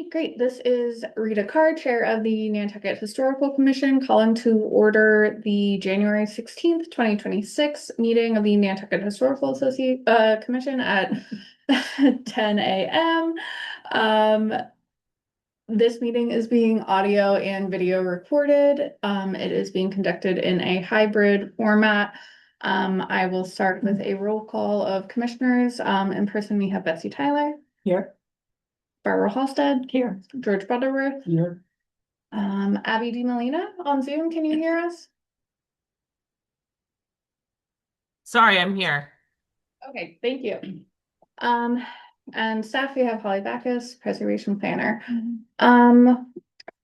Great. This is Rita Carr, Chair of the Nantucket Historical Commission, calling to order the January 16th, 2026 meeting of the Nantucket Historical Commission at 10 a.m. Um, this meeting is being audio and video recorded. It is being conducted in a hybrid format. I will start with a roll call of commissioners. In person, we have Betsy Tyler. Here. Barbara Halstead. Here. George Butterworth. Here. Abby DiMolina on Zoom. Can you hear us? Sorry, I'm here. Okay, thank you. And staff, we have Holly Backus, Preservation Planner.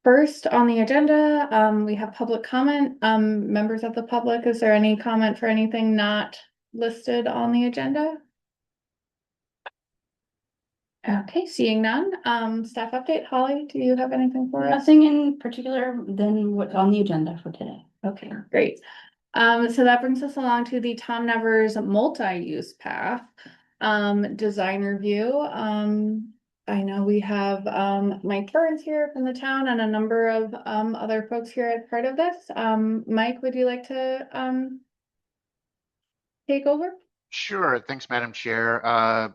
First on the agenda, we have public comment. Members of the public, is there any comment for anything not listed on the agenda? Okay, seeing none. Staff update. Holly, do you have anything for us? Nothing in particular than what's on the agenda for today. Okay, great. So that brings us along to the Tom Nevers multi-use path design review. I know we have Mike Burns here from the town and a number of other folks here as part of this. Mike, would you like to take over? Sure. Thanks, Madam Chair.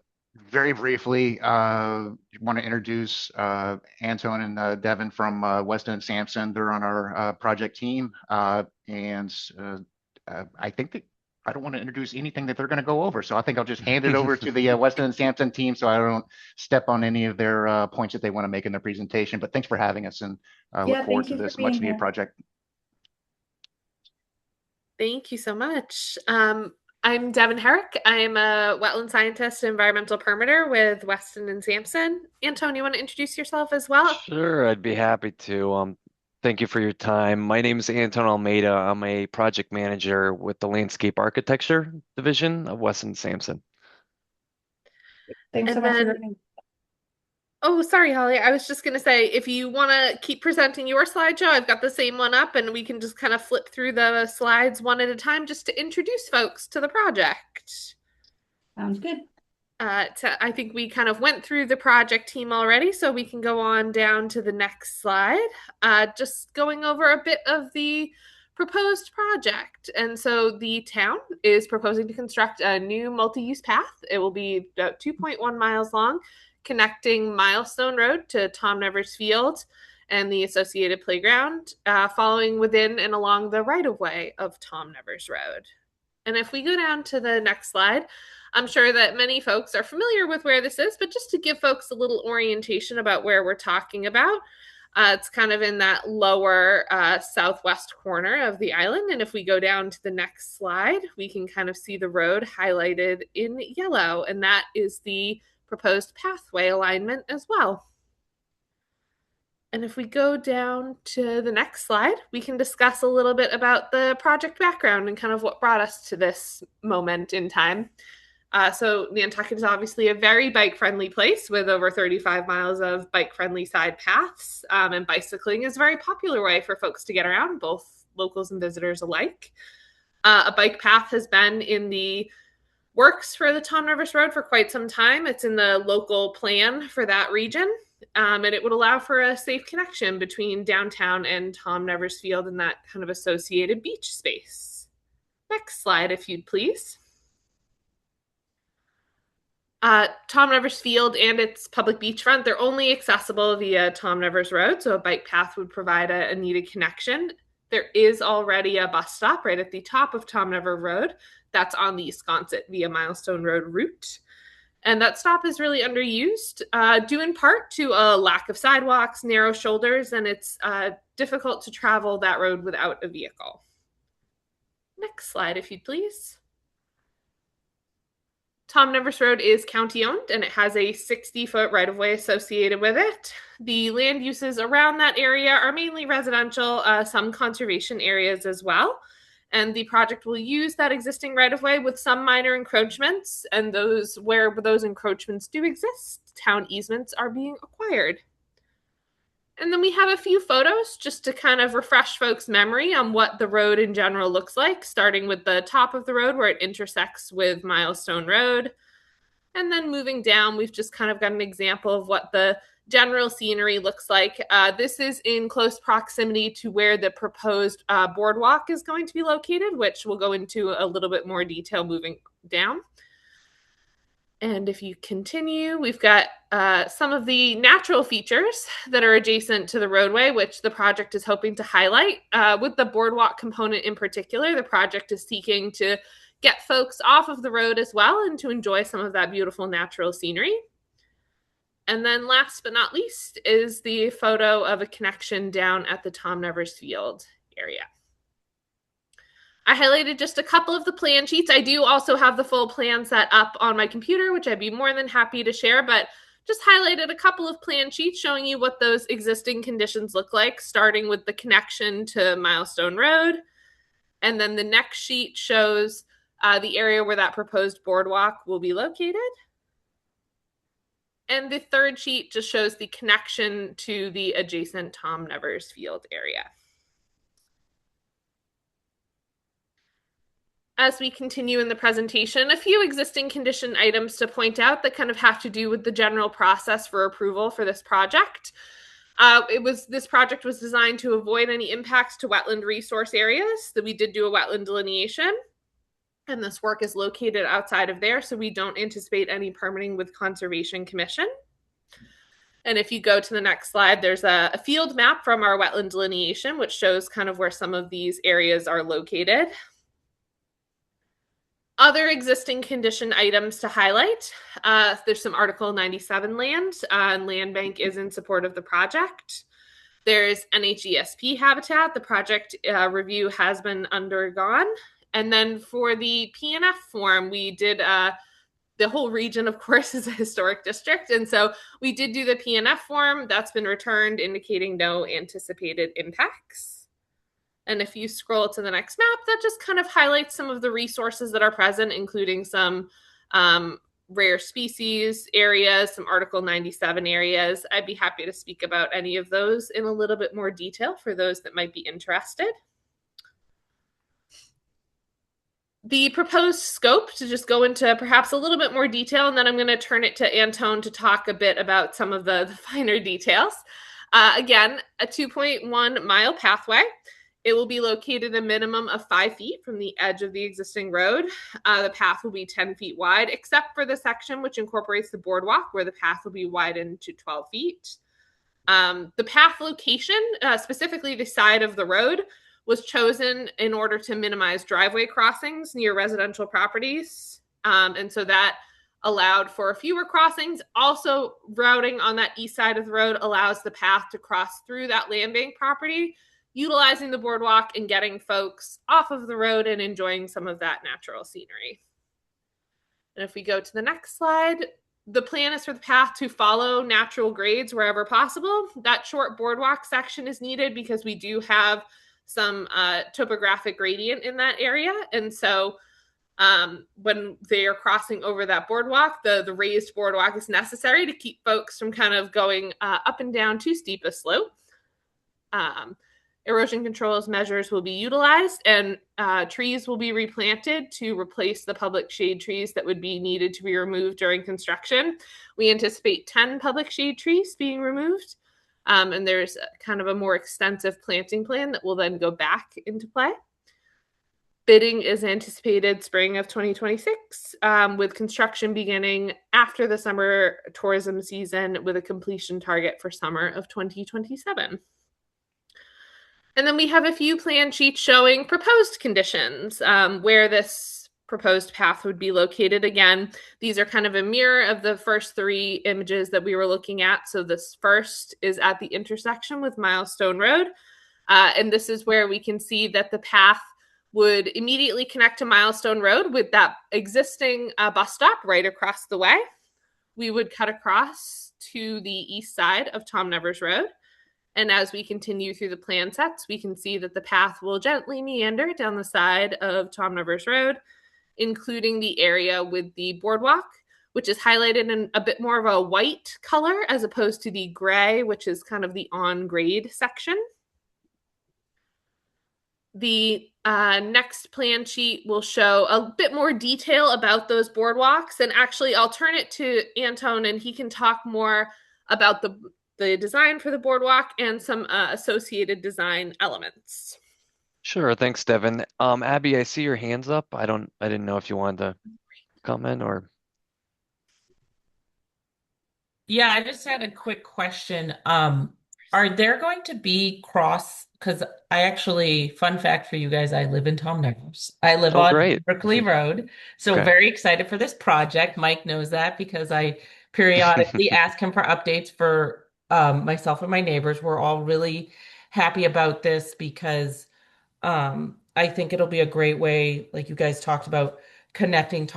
Very briefly, want to introduce Anton and Devin from Weston and Sampson. They're on our project team, and I think that I don't want to introduce anything that they're going to go over, so I think I'll just hand it over to the Weston and Sampson team, so I don't step on any of their points that they want to make in their presentation. But thanks for having us, and look forward to this much-needed project. Thank you so much. I'm Devin Herrick. I'm a wetland scientist and environmental permitter with Weston and Sampson. Anton, you want to introduce yourself as well? Sure, I'd be happy to. Thank you for your time. My name is Anton Almeida. I'm a project manager with the Landscape Architecture Division of Weston Sampson. Thanks so much for joining. Oh, sorry, Holly. I was just going to say, if you want to keep presenting your slideshow, I've got the same one up and we can just kind of flip through the slides one at a time just to introduce folks to the project. Sounds good. I think we kind of went through the project team already, so we can go on down to the next slide. Just going over a bit of the proposed project. And so the town is proposing to construct a new multi-use path. It will be about 2.1 miles long, connecting Milestone Road to Tom Nevers Field and the associated playground, following within and along the right-of-way of Tom Nevers Road. And if we go down to the next slide, I'm sure that many folks are familiar with where this is, but just to give folks a little orientation about where we're talking about, it's kind of in that lower southwest corner of the island. And if we go down to the next slide, we can kind of see the road highlighted in yellow, and that is the proposed pathway alignment as well. And if we go down to the next slide, we can discuss a little bit about the project background and kind of what brought us to this moment in time. So Nantucket is obviously a very bike-friendly place with over 35 miles of bike-friendly side paths, and bicycling is a very popular way for folks to get around, both locals and visitors alike. A bike path has been in the works for the Tom Nevers Road for quite some time. It's in the local plan for that region, and it would allow for a safe connection between downtown and Tom Nevers Field and that kind of associated beach space. Next slide, if you'd please. Tom Nevers Field and its public beachfront, they're only accessible via Tom Nevers Road, so a bike path would provide a needed connection. There is already a bus stop right at the top of Tom Nevers Road that's on the Sconset via Milestone Road route. And that stop is really underused, due in part to a lack of sidewalks, narrow shoulders, and it's difficult to travel that road without a vehicle. Next slide, if you'd please. Tom Nevers Road is county-owned, and it has a 60-foot right-of-way associated with it. The land uses around that area are mainly residential, some conservation areas as well. And the project will use that existing right-of-way with some minor encroachments, and those where those encroachments do exist, town easements are being acquired. And then we have a few photos just to kind of refresh folks' memory on what the road in general looks like, starting with the top of the road where it intersects with Milestone Road. And then moving down, we've just kind of got an example of what the general scenery looks like. This is in close proximity to where the proposed boardwalk is going to be located, which we'll go into a little bit more detail moving down. And if you continue, we've got some of the natural features that are adjacent to the roadway, which the project is hoping to highlight. With the boardwalk component in particular, the project is seeking to get folks off of the road as well and to enjoy some of that beautiful natural scenery. And then last but not least is the photo of a connection down at the Tom Nevers Field area. I highlighted just a couple of the plan sheets. I do also have the full plan set up on my computer, which I'd be more than happy to share, but just highlighted a couple of plan sheets showing you what those existing conditions look like, starting with the connection to Milestone Road. And then the next sheet shows the area where that proposed boardwalk will be located. And the third sheet just shows the connection to the adjacent Tom Nevers Field area. As we continue in the presentation, a few existing condition items to point out that kind of have to do with the general process for approval for this project. This project was designed to avoid any impacts to wetland resource areas. That we did do a wetland delineation, and this work is located outside of there, so we don't anticipate any permitting with Conservation Commission. And if you go to the next slide, there's a field map from our wetland delineation, which shows kind of where some of these areas are located. Other existing condition items to highlight, there's some Article 97 land, and Land Bank is in support of the project. There's NHESP habitat. The project review has been undergone. And then for the PNF form, we did, the whole region, of course, is a historic district. And so we did do the PNF form. That's been returned, indicating no anticipated impacts. And if you scroll to the next map, that just kind of highlights some of the resources that are present, including some rare species areas, some Article 97 areas. I'd be happy to speak about any of those in a little bit more detail for those that might be interested. The proposed scope, to just go into perhaps a little bit more detail, and then I'm going to turn it to Antone to talk a bit about some of the finer details. Again, a 2.1 mile pathway. It will be located a minimum of 5 feet from the edge of the existing road. The path will be 10 feet wide, except for the section which incorporates the boardwalk, where the path will be widened to 12 feet. The path location, specifically the side of the road, was chosen in order to minimize driveway crossings near residential properties. And so that allowed for fewer crossings. Also, routing on that east side of the road allows the path to cross through that land bank property, utilizing the boardwalk and getting folks off of the road and enjoying some of that natural scenery. And if we go to the next slide, the plan is for the path to follow natural grades wherever possible. That short boardwalk section is needed because we do have some topographic gradient in that area. And so when they are crossing over that boardwalk, the raised boardwalk is necessary to keep folks from kind of going up and down too steep a slope. Erosion controls measures will be utilized, and trees will be replanted to replace the public shade trees that would be needed to be removed during construction. We anticipate 10 public shade trees being removed, and there's kind of a more extensive planting plan that will then go back into play. Bidding is anticipated spring of 2026, with construction beginning after the summer tourism season, with a completion target for summer of 2027. And then we have a few plan sheets showing proposed conditions, where this proposed path would be located. Again, these are kind of a mirror of the first 3 images that we were looking at. So this first is at the intersection with Milestone Road. And this is where we can see that the path would immediately connect to Milestone Road with that existing bus stop right across the way. We would cut across to the east side of Tom Nevers Road. And as we continue through the plan sets, we can see that the path will gently meander down the side of Tom Nevers Road, including the area with the boardwalk, which is highlighted in a bit more of a white color as opposed to the gray, which is kind of the on-grade section. The next plan sheet will show a bit more detail about those boardwalks. And actually, I'll turn it to Anton and he can talk more about the design for the boardwalk and some associated design elements. Sure, thanks, Devin. Abby, I see your hands up. I didn't know if you wanted to comment or. Yeah, I just had a quick question. Are there going to be because I actually, fun fact for you guys, I live in Tom Nevers. I live Oh, on great. Berkeley Road. So Okay. very excited for this project. Mike knows that because I periodically ask him for updates for myself and my neighbors. We're all really happy about this because I think it'll be a great way, like you guys talked about, connecting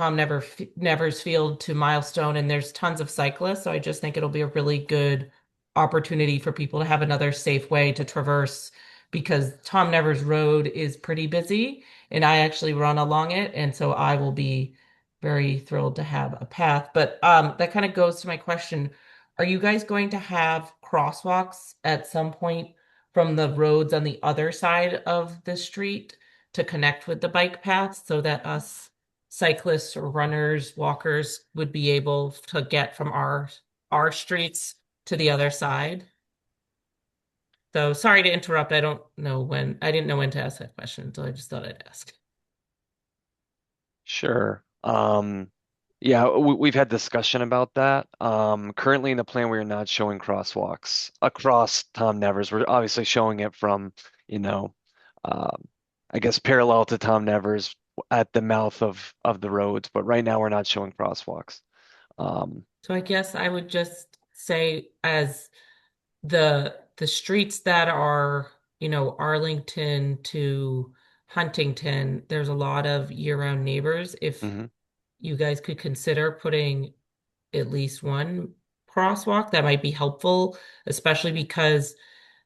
Nevers Field to Milestone, and there's tons of cyclists. So I just think it'll be a really good opportunity for people to have another safe way to traverse because Tom Nevers Road is pretty busy, and I actually run along it, and so I will be very thrilled to have a path. But that kind of goes to my question. Are you guys going to have crosswalks at some point from the roads on the other side of the street to connect with the bike paths so that us cyclists or runners, walkers would be able to get from our streets to the other side? So sorry to interrupt. I didn't know when to ask that question, so I just thought I'd ask. Sure. Yeah, we've had discussion about that. Currently in the plan, we are not showing crosswalks across Tom Nevers. We're obviously showing it from, you know, um, I guess parallel to Tom Nevers at the mouth of the roads, but right now we're not showing crosswalks. Um, So I guess I would just say as the streets that are, Arlington to Huntington, there's a lot of year-round neighbors. If mhm. you guys could consider putting at least one crosswalk, that might be helpful, especially because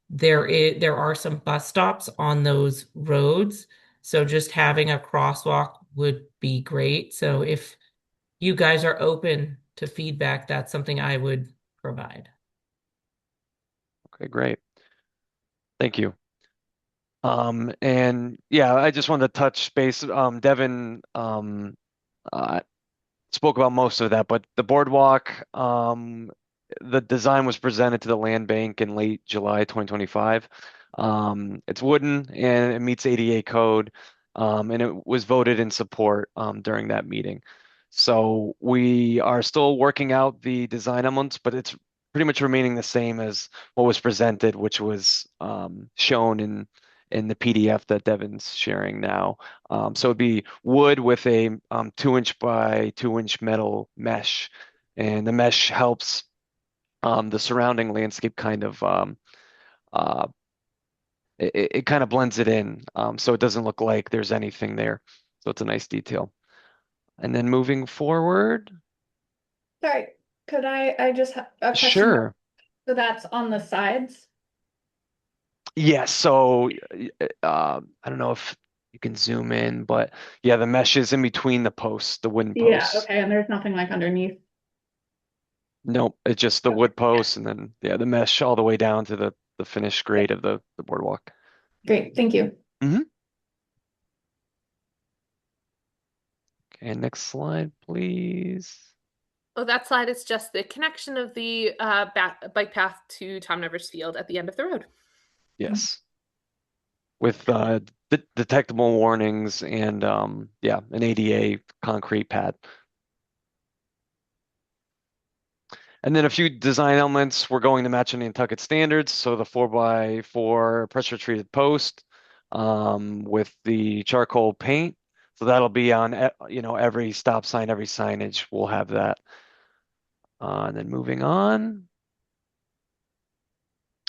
there are some bus stops on those roads. So just having a crosswalk would be great. So if you guys are open to feedback, that's something I would provide. Okay, great. Thank you. And yeah, I just wanted to touch base. Devin, uh, spoke about most of that, but the boardwalk, the design was presented to the land bank in late July 2025. It's wooden and it meets ADA code, and it was voted in support during that meeting. So we are still working out the design elements, but it's pretty much remaining the same as what was presented, which was shown in the PDF that Devin's sharing now. So it'd be wood with a 2 inch by 2 inch metal mesh, and the mesh helps the surrounding landscape kind of uh, it kind of blends it in, so it doesn't look like there's anything there. So it's a nice detail. And then moving forward, Sorry, I just have a question. sure. So that's on the sides? Yes. So I don't know if you can zoom in, but yeah, the mesh is in between the posts, the wooden Yeah, posts. okay, and there's nothing like underneath. Nope, it's just the Okay, wood posts and then yeah, the mesh all the way down to the finished grade of the boardwalk. great, thank you. Hmm. Okay, next slide, please. Oh, that slide is just the connection of the bike path to Tom Nevers Field at the end of the road. Yes. With detectable warnings and yeah, an ADA concrete pad. And then a few design elements we're going to match in Nantucket standards. So the 4x4 pressure treated post with the charcoal paint. So that'll be on every stop sign, every signage will have that. And then moving on.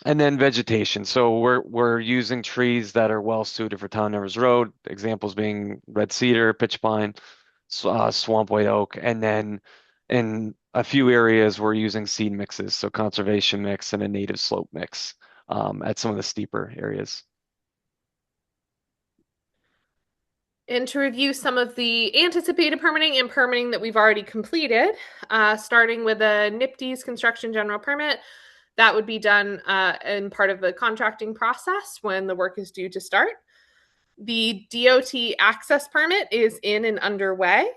And then vegetation. So we're using trees that are well suited for Town Nevers Road. Examples being red cedar, pitch pine, swamp white oak, and then in a few areas we're using seed mixes, so conservation mix and a native slope mix at some of the steeper areas. And to review some of the anticipated permitting and permitting that we've already completed, starting with a NIPD's construction general permit, that would be done in part of the contracting process when the work is due to start. The DOT access permit is in and underway.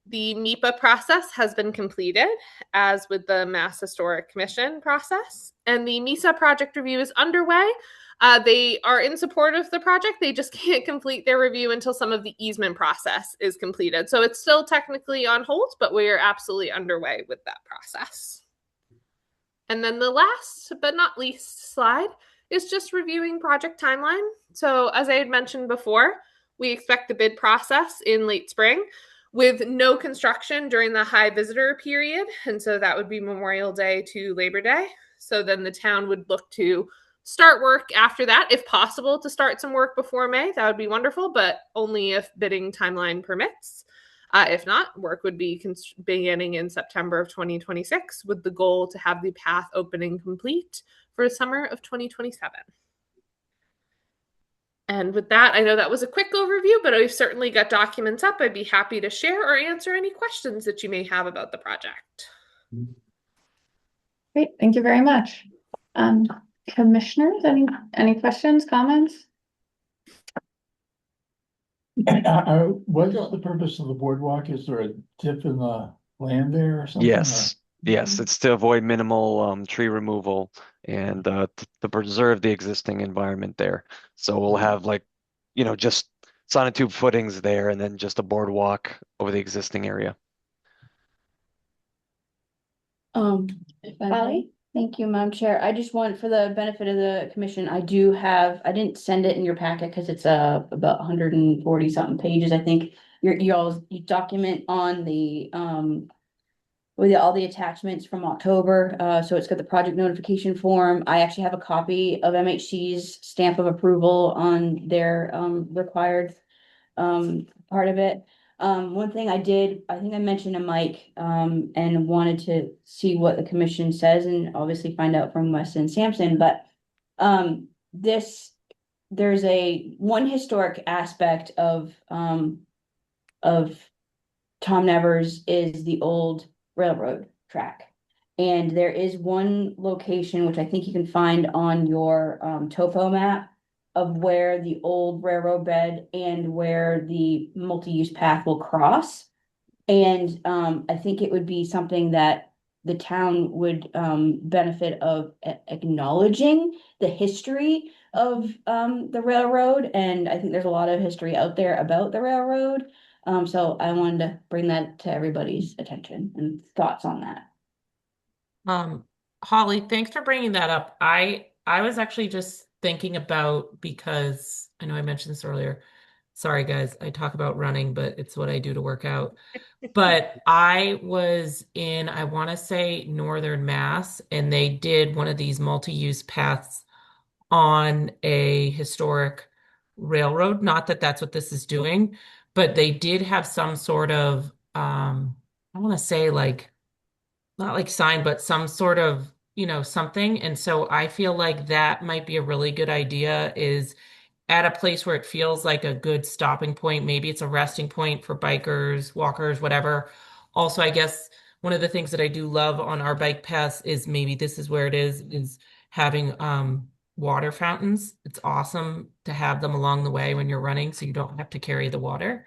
The MIPA process has been completed, as with the Mass Historic Commission process, and the MISA project review is underway. They are in support of the project. They just can't complete their review until some of the easement process is completed. So it's still technically on hold, but we are absolutely underway with that process. And then the last but not least slide is just reviewing project timeline. So as I had mentioned before, we expect the bid process in late spring with no construction during the high visitor period. And so that would be Memorial Day to Labor Day. So then the town would look to start work after that, if possible, to start some work before May. That would be wonderful, but only if bidding timeline permits. If not, work would be beginning in September of 2026 with the goal to have the path opening complete for the summer of 2027. And with that, I know that was a quick overview, but we've certainly got documents up. I'd be happy to share or answer any questions that you may have about the project. Great, thank you very much. Commissioners, any questions, comments? What's the purpose of the boardwalk? Is there a dip in the land there or something? Yes, yes, it's to avoid minimal tree removal and to preserve the existing environment there. So we'll have like, just sonotube footings there and then just a boardwalk over the existing area. If I may. Thank you, Madam Chair. I just want, for the benefit of the commission, I didn't send it in your packet because it's about 140 something pages. I think you document on the with all the attachments from October. So it's got the project notification form. I actually have a copy of MHC's stamp of approval on their required part of it. One thing I think I mentioned to Mike, and wanted to see what the commission says and obviously find out from Weston Sampson, but there's one historic aspect of Tom Nevers is the old railroad track. And there is one location, which I think you can find on your topo map, of where the old railroad bed and where the multi-use path will cross. And I think it would be something that the town would benefit of acknowledging the history of the railroad. And I think there's a lot of history out there about the railroad. So I wanted to bring that to everybody's attention and thoughts on that. Holly, thanks for bringing that up. I was actually just thinking about, because I know I mentioned this earlier. Sorry, guys, I talk about running, but it's what I do to work out. But I was in, I want to say, Northern Mass, and they did one of these multi-use paths on a historic railroad. Not that that's what this is doing, but they did have some sort of, I want to say like, not like sign, but some sort of, something. And so I feel like that might be a really good idea, is at a place where it feels like a good stopping point. Maybe it's a resting point for bikers, walkers, whatever. Also, I guess one of the things that I do love on our bike paths is, maybe this is where it is having water fountains. It's awesome to have them along the way when you're running, so you don't have to carry the water.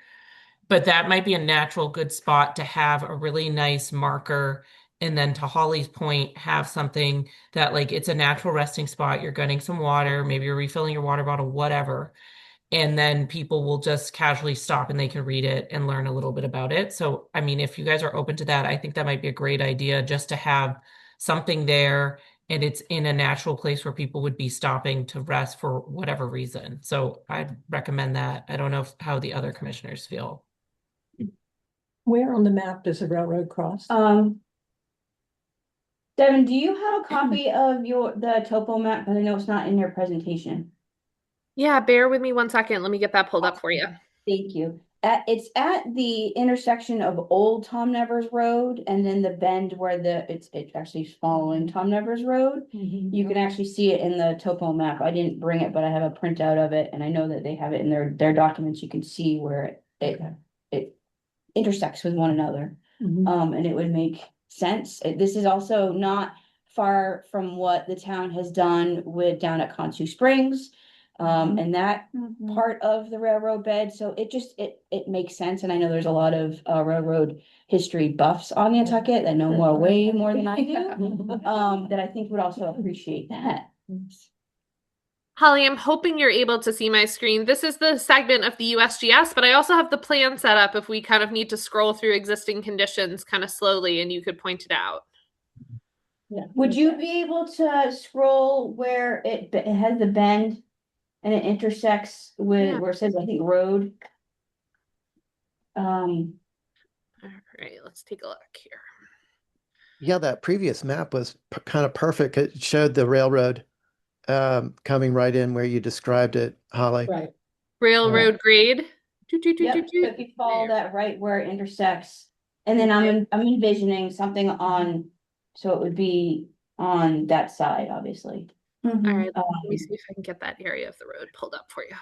But that might be a natural good spot to have a really nice marker. And then, to Holly's point, have something that, like, it's a natural resting spot. You're getting some water, maybe you're refilling your water bottle, whatever. And then people will just casually stop and they can read it and learn a little bit about it. So, I mean, if you guys are open to that, I think that might be a great idea, just to have something there, and it's in a natural place where people would be stopping to rest for whatever reason. So I'd recommend that. I don't know how the other commissioners feel. Where on the map does the railroad cross? Devin, do you have a copy of the topo map? Because I know it's not in your presentation. Yeah, bear with me 1 second. Let me get that pulled up for you. Thank you. It's at the intersection of Old Tom Nevers Road and then the bend where it's actually following Tom Nevers Road. You can actually see it in the topo map. I didn't bring it, but I have a printout of it, and I know that they have it in their documents. You can see where it intersects with one another. And it would make sense. This is also not far from what the town has done with down at Consu Springs. And that Mhm. part of the railroad bed, so it makes sense, and I know there's a lot of railroad history buffs on Nantucket that know more, way more than I do, that I think would also appreciate that. Holly, I'm hoping you're able to see my screen. This is the segment of the USGS, but I also have the plan set up if we kind of need to scroll through existing conditions kind of slowly and you could point it out. Yeah. Would you be able to scroll where it has the bend and it intersects with Yeah. where it says, I think, road? Um, All right, let's take a look here. Yeah, that previous map was kind of perfect. It showed the railroad coming right in where you described it, Holly. Right. Railroad grade. Toot, toot, toot, yep, toot, so toot. if you follow that right where it intersects, and then I'm envisioning something on, so it would be on that side, obviously. All Mhm. right, let me see if I can get that area of the road pulled up for you.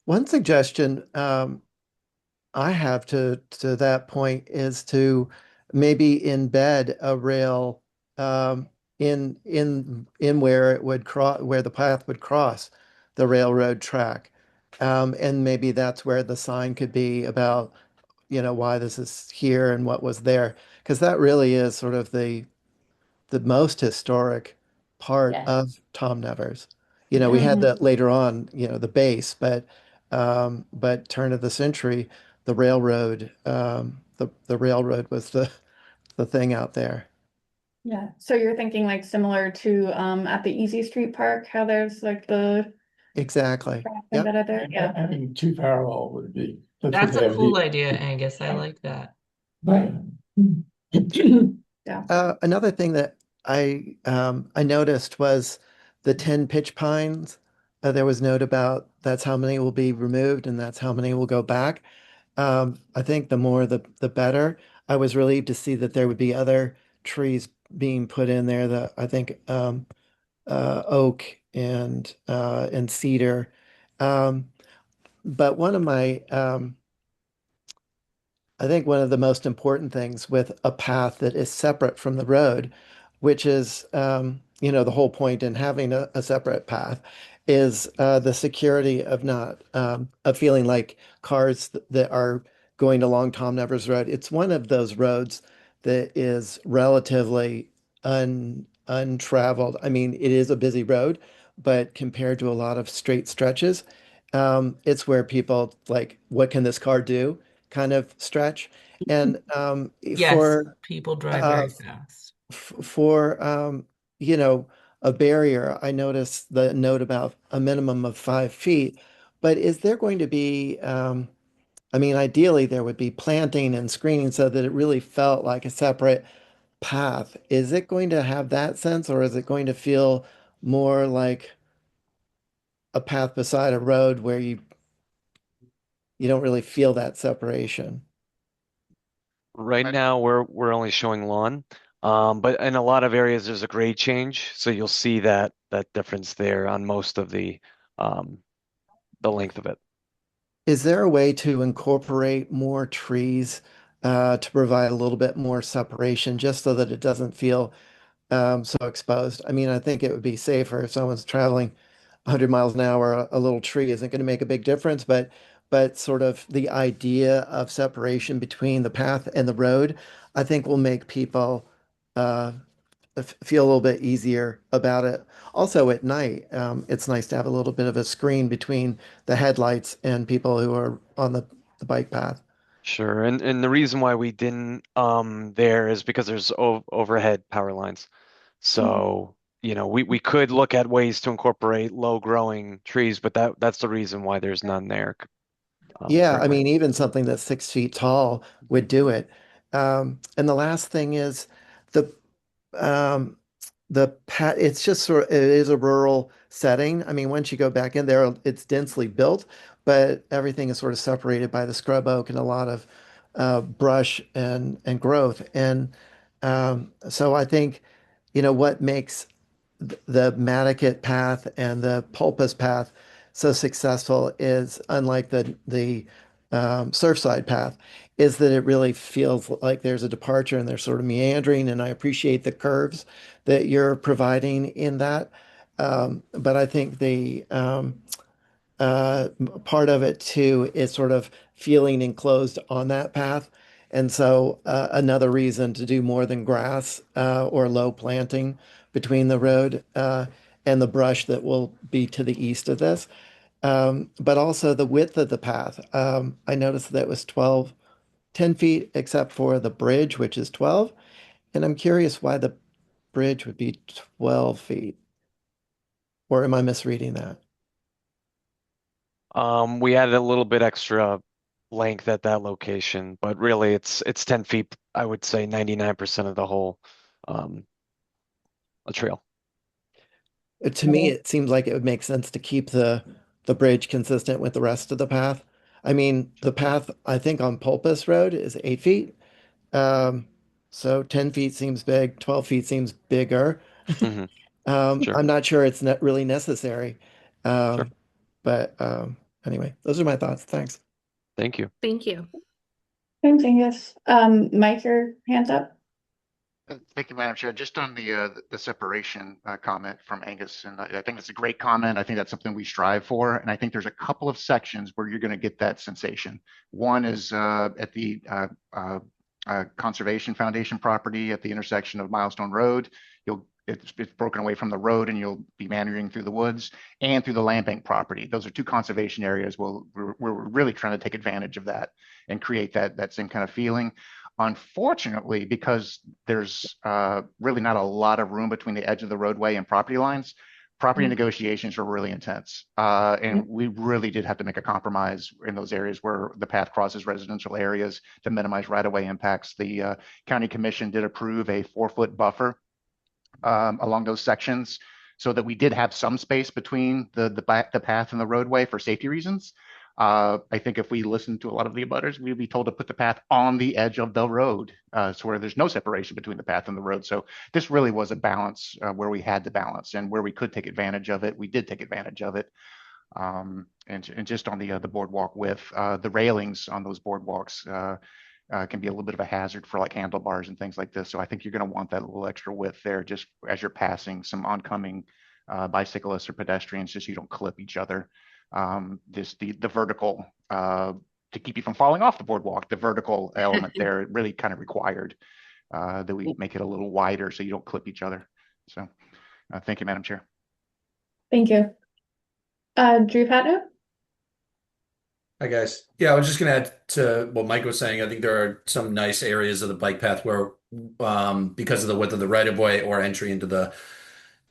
One suggestion I have to that point is to maybe embed a rail in where it would cross where the path would cross the railroad track. And maybe that's where the sign could be about, why this is here and what was there. Because that really is sort of the most historic part Yes. of Tom Nevers. We had that later on, the base, but turn of the century, the railroad was the thing out there. Yeah, so you're thinking like similar to at the Easy Street Park, how there's like the Exactly. track Yep. embedded there? Yeah. Having two parallel would be, that's a That's good a idea. cool idea, Angus. I like that. Right. Yeah. Another thing that I noticed was the 10 pitch pines. There was note about that's how many will be removed and that's how many will go back. I think the more the better. I was relieved to see that there would be other trees being put in there. That I think oak and cedar. Um, but I think one of the most important things with a path that is separate from the road, which is, the whole point in having a separate path, is the security of not of feeling like cars that are going along Tom Nevers Road. It's one of those roads that is relatively untraveled. I mean, it is a busy road, but compared to a lot of straight stretches, it's where people like, what can this car do? Kind of stretch. And Yes, people drive uh, very fast. for you know a barrier, I noticed the note about a minimum of 5 feet. But is there going to be? I mean, ideally there would be planting and screening so that it really felt like a separate path. Is it going to have that sense, or is it going to feel more like a path beside a road where you don't really feel that separation? Right now, we're only showing lawn, but in a lot of areas there's a grade change, so you'll see that difference there on most of the length of it. Is there a way to incorporate more trees to provide a little bit more separation, just so that it doesn't feel so exposed? I mean, I think it would be safer if someone's traveling 100 miles an hour. A little tree isn't going to make a big difference, but sort of the idea of separation between the path and the road, I think will make people uh, feel a little bit easier about it. Also, at night, it's nice to have a little bit of a screen between the headlights and people who are on the bike path. Sure, and the reason why we didn't there is because there's overhead power lines. So, we could look at ways to incorporate low growing trees, but that's the reason why there's none there Yeah, I currently. mean, even something that's 6 feet tall would do it. And the last thing is the um, it's just it is a rural setting. I mean, once you go back in there, it's densely built, but everything is sort of separated by the scrub oak and a lot of brush and growth. And so I think, what makes the Nantucket path and the Pulpus path so successful is, unlike the Surfside path, is that it really feels like there's a departure and they're sort of meandering. And I appreciate the curves that you're providing in that. But I think part of it too is sort of feeling enclosed on that path. And so another reason to do more than grass or low planting between the road and the brush that will be to the east of this. But also the width of the path. I noticed that it was 10 feet except for the bridge, which is 12. And I'm curious why the bridge would be 12 feet. Or am I misreading that? We added a little bit extra length at that location, but really it's 10 feet, I would say 99% of the whole um a trail. To me, it seems like it would make sense to keep the bridge consistent with the rest of the path. I mean, the path I think on Pulpus Road is 8 feet. Um, so 10 feet seems big, 12 feet seems bigger. Hmm. Sure, I'm not sure it's not really necessary. sure. Um, but anyway, those are my thoughts. Thanks. Thank you. Thank you. Thanks, Angus. Mike, your hands up. Thank you, Madam Chair. Just on the separation comment from Angus, and I think it's a great comment. I think that's something we strive for, and I think there's a couple of sections where you're going to get that sensation. One is at the Conservation Foundation property at the intersection of Milestone Road. It's broken away from the road, and you'll be meandering through the woods and through the land bank property. Those are two conservation areas where we're really trying to take advantage of that and create that same kind of feeling. Unfortunately, because there's really not a lot of room between the edge of the roadway and property lines, property negotiations were really intense. And we really did have to make a compromise in those areas where the path crosses residential areas to minimize right-of-way impacts. The county commission did approve a 4-foot buffer along those sections so that we did have some space between the path and the roadway for safety reasons. I think if we listened to a lot of the abutters, we'd be told to put the path on the edge of the road, so where there's no separation between the path and the road. So this really was a balance where we had to balance, and where we could take advantage of it, we did take advantage of it. And just on the boardwalk width, the railings on those boardwalks can be a little bit of a hazard for like handlebars and things like this. So I think you're going to want that little extra width there, just as you're passing some oncoming bicyclists or pedestrians, just so you don't clip each other. The vertical to keep you from falling off the boardwalk, the vertical element there really kind of required that we make it a little wider so you don't clip each other. So thank you, Madam Chair. Thank you. Drew Patno? Hi, guys. Yeah, I was just going to add to what Mike was saying. I think there are some nice areas of the bike path where, because of the width of the right of way or entry into the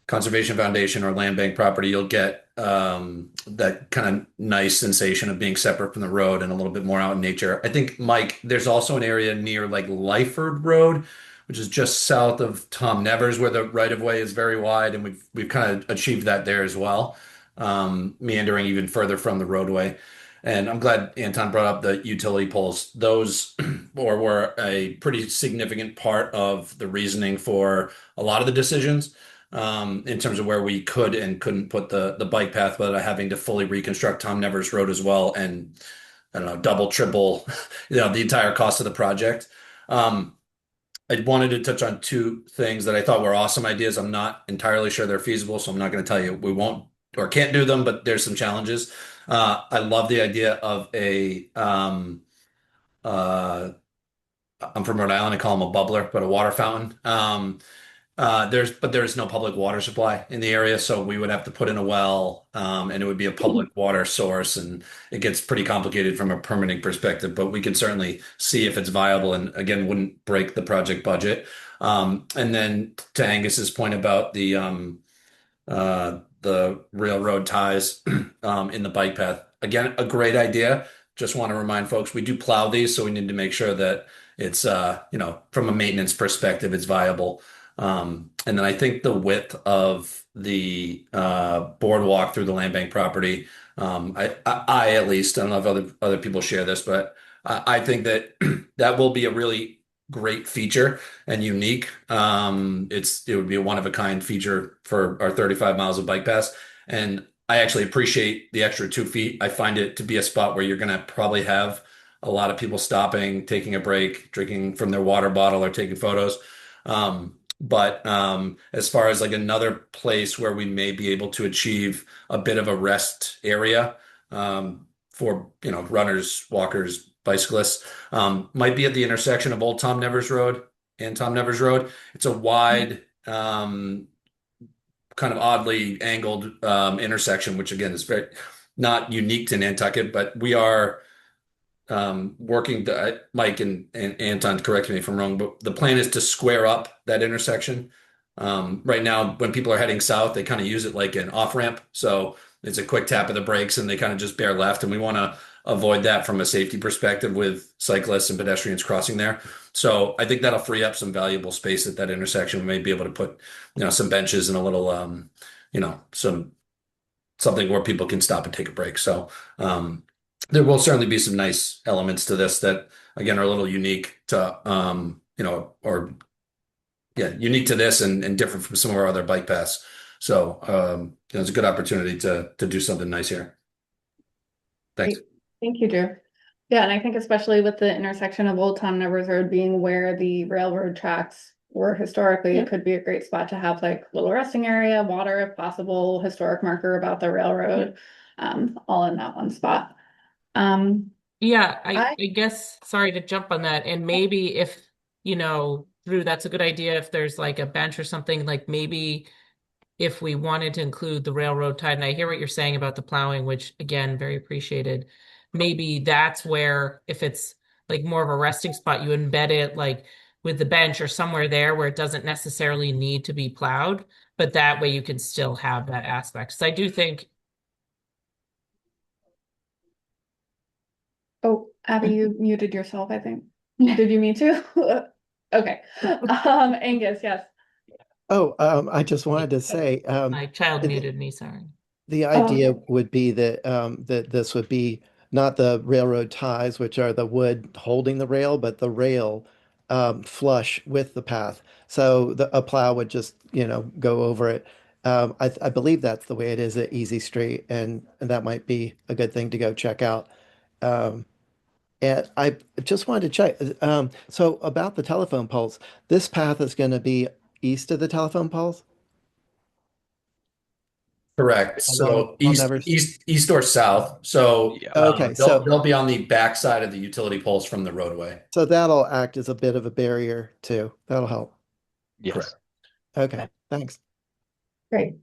Conservation Foundation or land bank property, you'll get that kind of nice sensation of being separate from the road and a little bit more out in nature. I think, Mike, there's also an area near like Lyford Road, which is just south of Tom Nevers, where the right of way is very wide, and we've kind of achieved that there as well, meandering even further from the roadway. And I'm glad Anton brought up the utility poles. Those were a pretty significant part of the reasoning for a lot of the decisions, in terms of where we could and couldn't put the bike path without having to fully reconstruct Tom Nevers Road as well, and I don't know, double, triple, the entire cost of the project. I wanted to touch on two things that I thought were awesome ideas. I'm not entirely sure they're feasible, so I'm not going to tell you we won't or can't do them, but there's some challenges. I love the idea of uh, I'm from Rhode Island, I call them a bubbler, but a water fountain. There's no public water supply in the area, so we would have to put in a well, and it would be a public water source, and it gets pretty complicated from a permitting perspective, but we can certainly see if it's viable and again, wouldn't break the project budget. And then to Angus's point about the railroad ties in the bike path. Again, a great idea. Just want to remind folks, we do plow these, so we need to make sure that it's from a maintenance perspective, it's viable. And then I think the width of the boardwalk through the land bank property, I at least, I don't know if other people share this, but I think that that will be a really great feature and unique. It would be a one of a kind feature for our 35 miles of bike paths. And I actually appreciate the extra 2 feet. I find it to be a spot where you're going to probably have a lot of people stopping, taking a break, drinking from their water bottle or taking photos. But as far as like another place where we may be able to achieve a bit of a rest area, for, runners, walkers, bicyclists. Might be at the intersection of Old Tom Nevers Road and Tom Nevers Road. It's a wide, kind of oddly angled intersection, which again is very not unique to Nantucket, but we are working to, Mike and Anton, correct me if I'm wrong, but the plan is to square up that intersection. Right now, when people are heading south, they kind of use it like an off ramp. So it's a quick tap of the brakes and they kind of just bear left. And we want to avoid that from a safety perspective with cyclists and pedestrians crossing there. So I think that'll free up some valuable space at that intersection. We may be able to put, some benches and a little, something where people can stop and take a break. So, there will certainly be some nice elements to this that again are a little unique to unique to this and different from some of our other bike paths. So it's a good opportunity to do something nice here. Thanks. Great. Thank you, Drew. Yeah, and I think especially with the intersection of Old Tom Nevers Road being where the railroad tracks were historically, it could be a great spot to have like little resting area, water if possible, historic marker about the railroad, all in that one spot. Yeah, I guess, sorry to jump on that. And maybe if, Drew, that's a good idea. If there's like a bench or something, like maybe if we wanted to include the railroad tie, and I hear what you're saying about the plowing, which again, very appreciated. Maybe that's where, if it's like more of a resting spot, you embed it like with the bench or somewhere there where it doesn't necessarily need to be plowed, but that way you can still have that aspect. So I do think. Oh, Abby, you muted yourself, I think. Did you mean to? Okay. Angus, yes. I just wanted to say, My child muted me, sorry. the idea would be that that this would be not the railroad ties, which are the wood holding the rail, but the rail flush with the path. So a plow would just, go over it. I believe that's the way it is at Easy Street, and that might be a good thing to go check out. Um, and I just wanted to check. So about the telephone poles, this path is going to be east of the telephone poles Correct. along So on east, Nevers. east, east or south. So Yeah. Okay, they'll be on the back side of the utility poles from the roadway. so that'll act as a bit of a barrier too. That'll help. Yes. Correct. Okay, thanks. Great.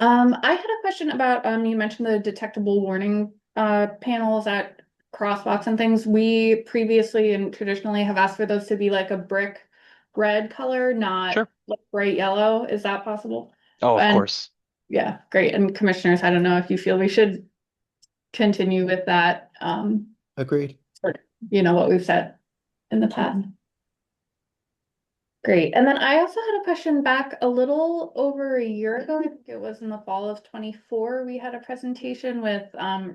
I had a question about, you mentioned the detectable warning panels at crosswalks and things. We previously and traditionally have asked for those to be like a brick red color, not Sure. like bright yellow. Is that possible? Oh, of And course. yeah, great. And commissioners, I don't know if you feel we should continue with that, Agreed. or, what we've said in the past. Great. And then I also had a question back a little over a year ago. I think it was in the fall of 24. We had a presentation with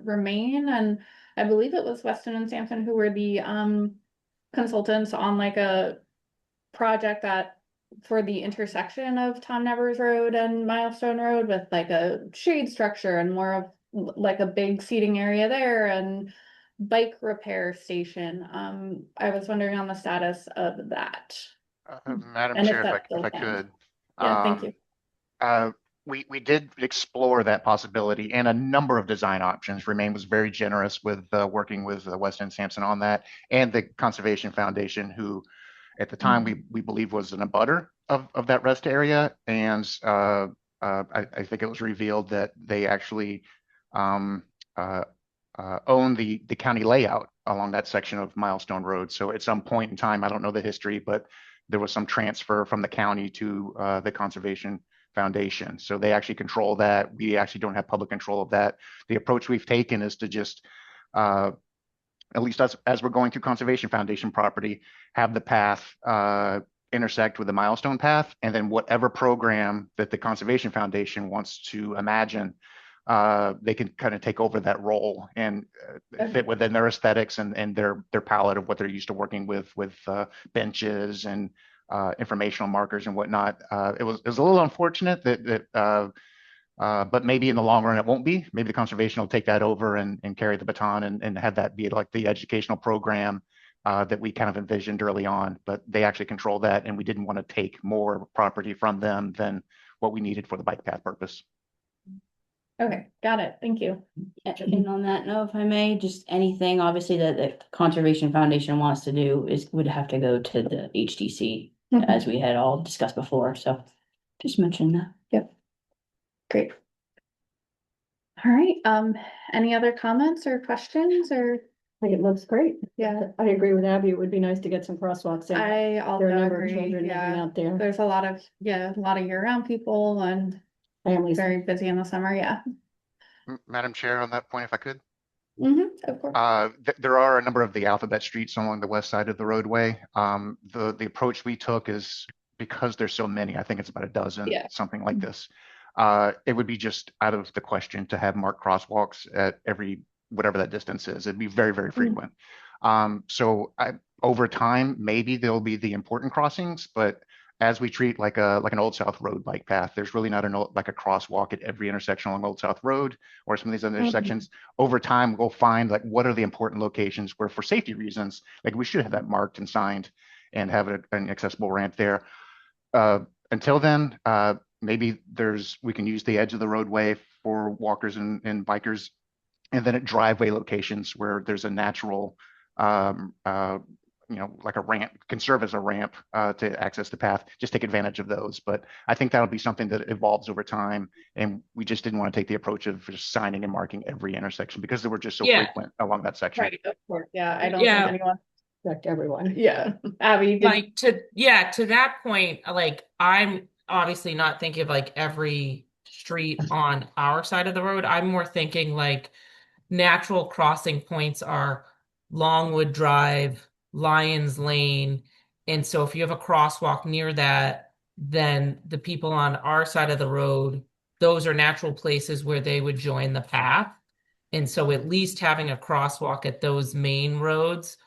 Remain, and I believe it was Weston and Sampson who were the consultants on like a project that for the intersection of Tom Nevers Road and Milestone Road with like a shade structure and more of like a big seating area there and bike repair station. I was wondering on the status of that. Madam And if Chair, that's if still I planned. could, Yeah, thank you. we did explore that possibility and a number of design options. Remain was very generous with working with Weston and Sampson on that, and the Conservation Foundation, who at the time we believe was an abutter of that rest area. And I think it was revealed that they actually um, own the county layout along that section of Milestone Road. So at some point in time, I don't know the history, but there was some transfer from the county to the Conservation Foundation. So they actually control that. We actually don't have public control of that. The approach we've taken is to just, at least as we're going through Conservation Foundation property, have the path intersect with the milestone path, and then whatever program that the Conservation Foundation wants to imagine, they can kind of take over that role and fit within their aesthetics and their palette of what they're used to working with benches and informational markers and whatnot. It was a little unfortunate but maybe in the long run it won't be. Maybe the conservation will take that over and carry the baton and have that be like the educational program that we kind of envisioned early on. But they actually control that, and we didn't want to take more property from them than what we needed for the bike path purpose. Okay, got it. Thank you. And on that note, if I may, just anything, obviously that the Conservation Foundation wants to do would have to go to the HDC, as we had all discussed before, so just mention that. Yep. Great. All right, any other comments or questions or? I think it looks great. Yeah. I agree with Abby. It would be nice to get some crosswalks in. I also There are a number of agree, children living yeah. out there, There's a lot of year-round people and families. very busy in the summer, yeah. Madam Chair, on that point, if I could. Of course. There are a number of the alphabet streets along the west side of the roadway. The approach we took is because there's so many, I think it's about a dozen, Yeah. something like this. It would be just out of the question to have marked crosswalks at every, whatever that distance is. It'd be very, very frequent. So over time, maybe there'll be the important crossings, but as we treat like an Old South Road bike path, there's really not like a crosswalk at every intersection along Old South Road or some of these other intersections. Over time, we'll find like what are the important locations where, for safety reasons, like we should have that marked and signed and have an accessible ramp there. Until then, maybe we can use the edge of the roadway for walkers and bikers, and then at driveway locations where there's a natural like a ramp, can serve as a ramp to access the path, just take advantage of those. But I think that'll be something that evolves over time. And we just didn't want to take the approach of just signing and marking every intersection because they were just so frequent along that section. Right, of course. Yeah, I don't think anyone Affect everyone. Yeah. Abby, Like to that point, like I'm obviously not thinking of like every street on our side of the road. I'm more thinking like natural crossing points are Longwood Drive, Lions Lane. And so if you have a crosswalk near that, then the people on our side of the road, those are natural places where they would join the path. And so at least having a crosswalk at those main roads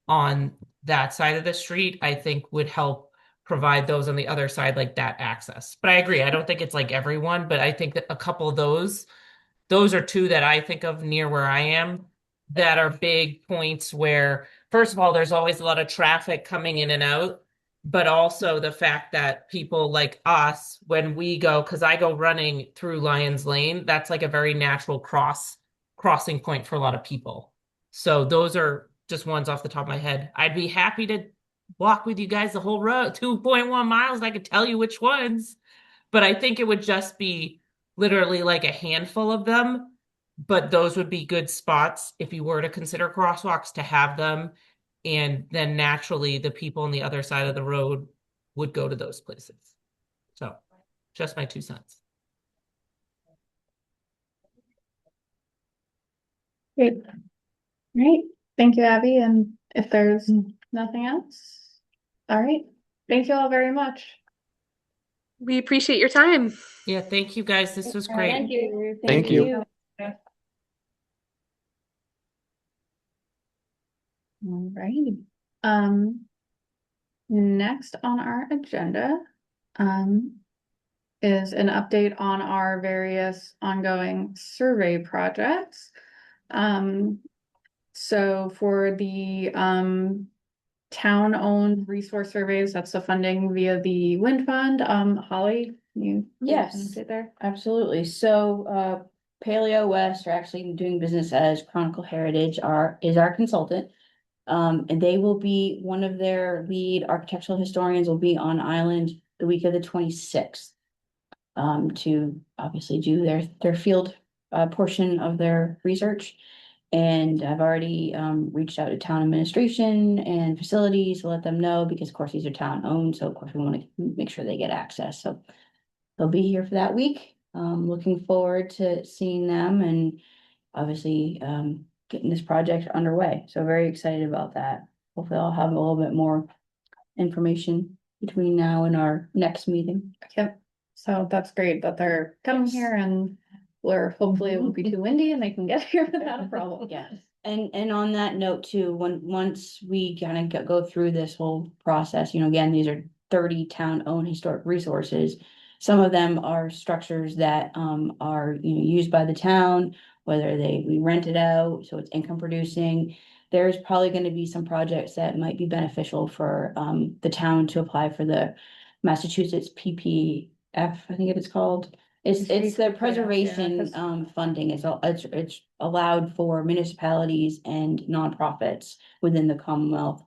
on that side of the street, I think would help provide those on the other side, like that access. But I agree. I don't think it's like everyone, but I think that a couple of those are two that I think of near where I am that are big points where, first of all, there's always a lot of traffic coming in and out, but also the fact that people like us, when we go, because I go running through Lions Lane, that's like a very natural crossing point for a lot of people. So those are just ones off the top of my head. I'd be happy to walk with you guys the whole road, 2.1 miles. I could tell you which ones, but I think it would just be literally like a handful of them. But those would be good spots if you were to consider crosswalks to have them. And then naturally, the people on the other side of the road would go to those places. So just my 2 cents. Great. Great. Thank you, Abby. And if there's nothing else, all right. Thank you all very much. We appreciate your time. Yeah, thank you guys. This was great. Thank you. Thank you. All right. Next on our agenda, is an update on our various ongoing survey projects. So for the, town-owned resource surveys, that's the funding via the wind fund. Holly, you. Yes. Sit there. Absolutely. So, Paleo West are actually doing business as Chronicle Heritage is our consultant. And they will be, one of their lead architectural historians will be on island the week of the 26th. To obviously do their field, portion of their research. And I've already, reached out to town administration and facilities to let them know, because of course these are town owned, so of course we want to make sure they get access, so. They'll be here for that week. Looking forward to seeing them and obviously getting this project underway. So very excited about that. Hopefully I'll have a little bit more information between now and our next meeting. Yep. So that's great that they're coming here, and hopefully it won't be too windy and they can get here without a problem. Yes. And on that note too, once we kind of go through this whole process, again, these are 30 town-owned historic resources. Some of them are structures that are used by the town, whether we rent it out, so it's income producing. There's probably going to be some projects that might be beneficial for the town to apply for the Massachusetts PPF, I think it's called. It's the Speak to it, yeah, preservation 'cause- funding. It's allowed for municipalities and nonprofits within the Commonwealth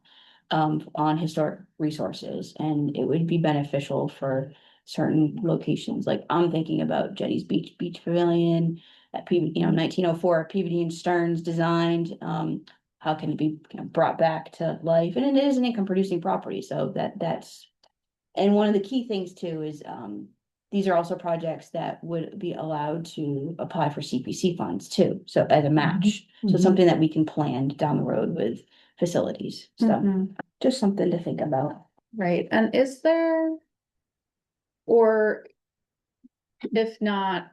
on historic resources, and it would be beneficial for certain locations. Like I'm thinking about Jetty's Beach Pavilion at Peabody, 1904, Peabody and Stearns designed. How can it be brought back to life? And it is an income producing property, so that's and one of the key things too is these are also projects that would be allowed to apply for CPC funds too, so as a match. So Mhm. something that we can plan down the road with facilities, so Mhm. just something to think about. Right, and is there, or if not,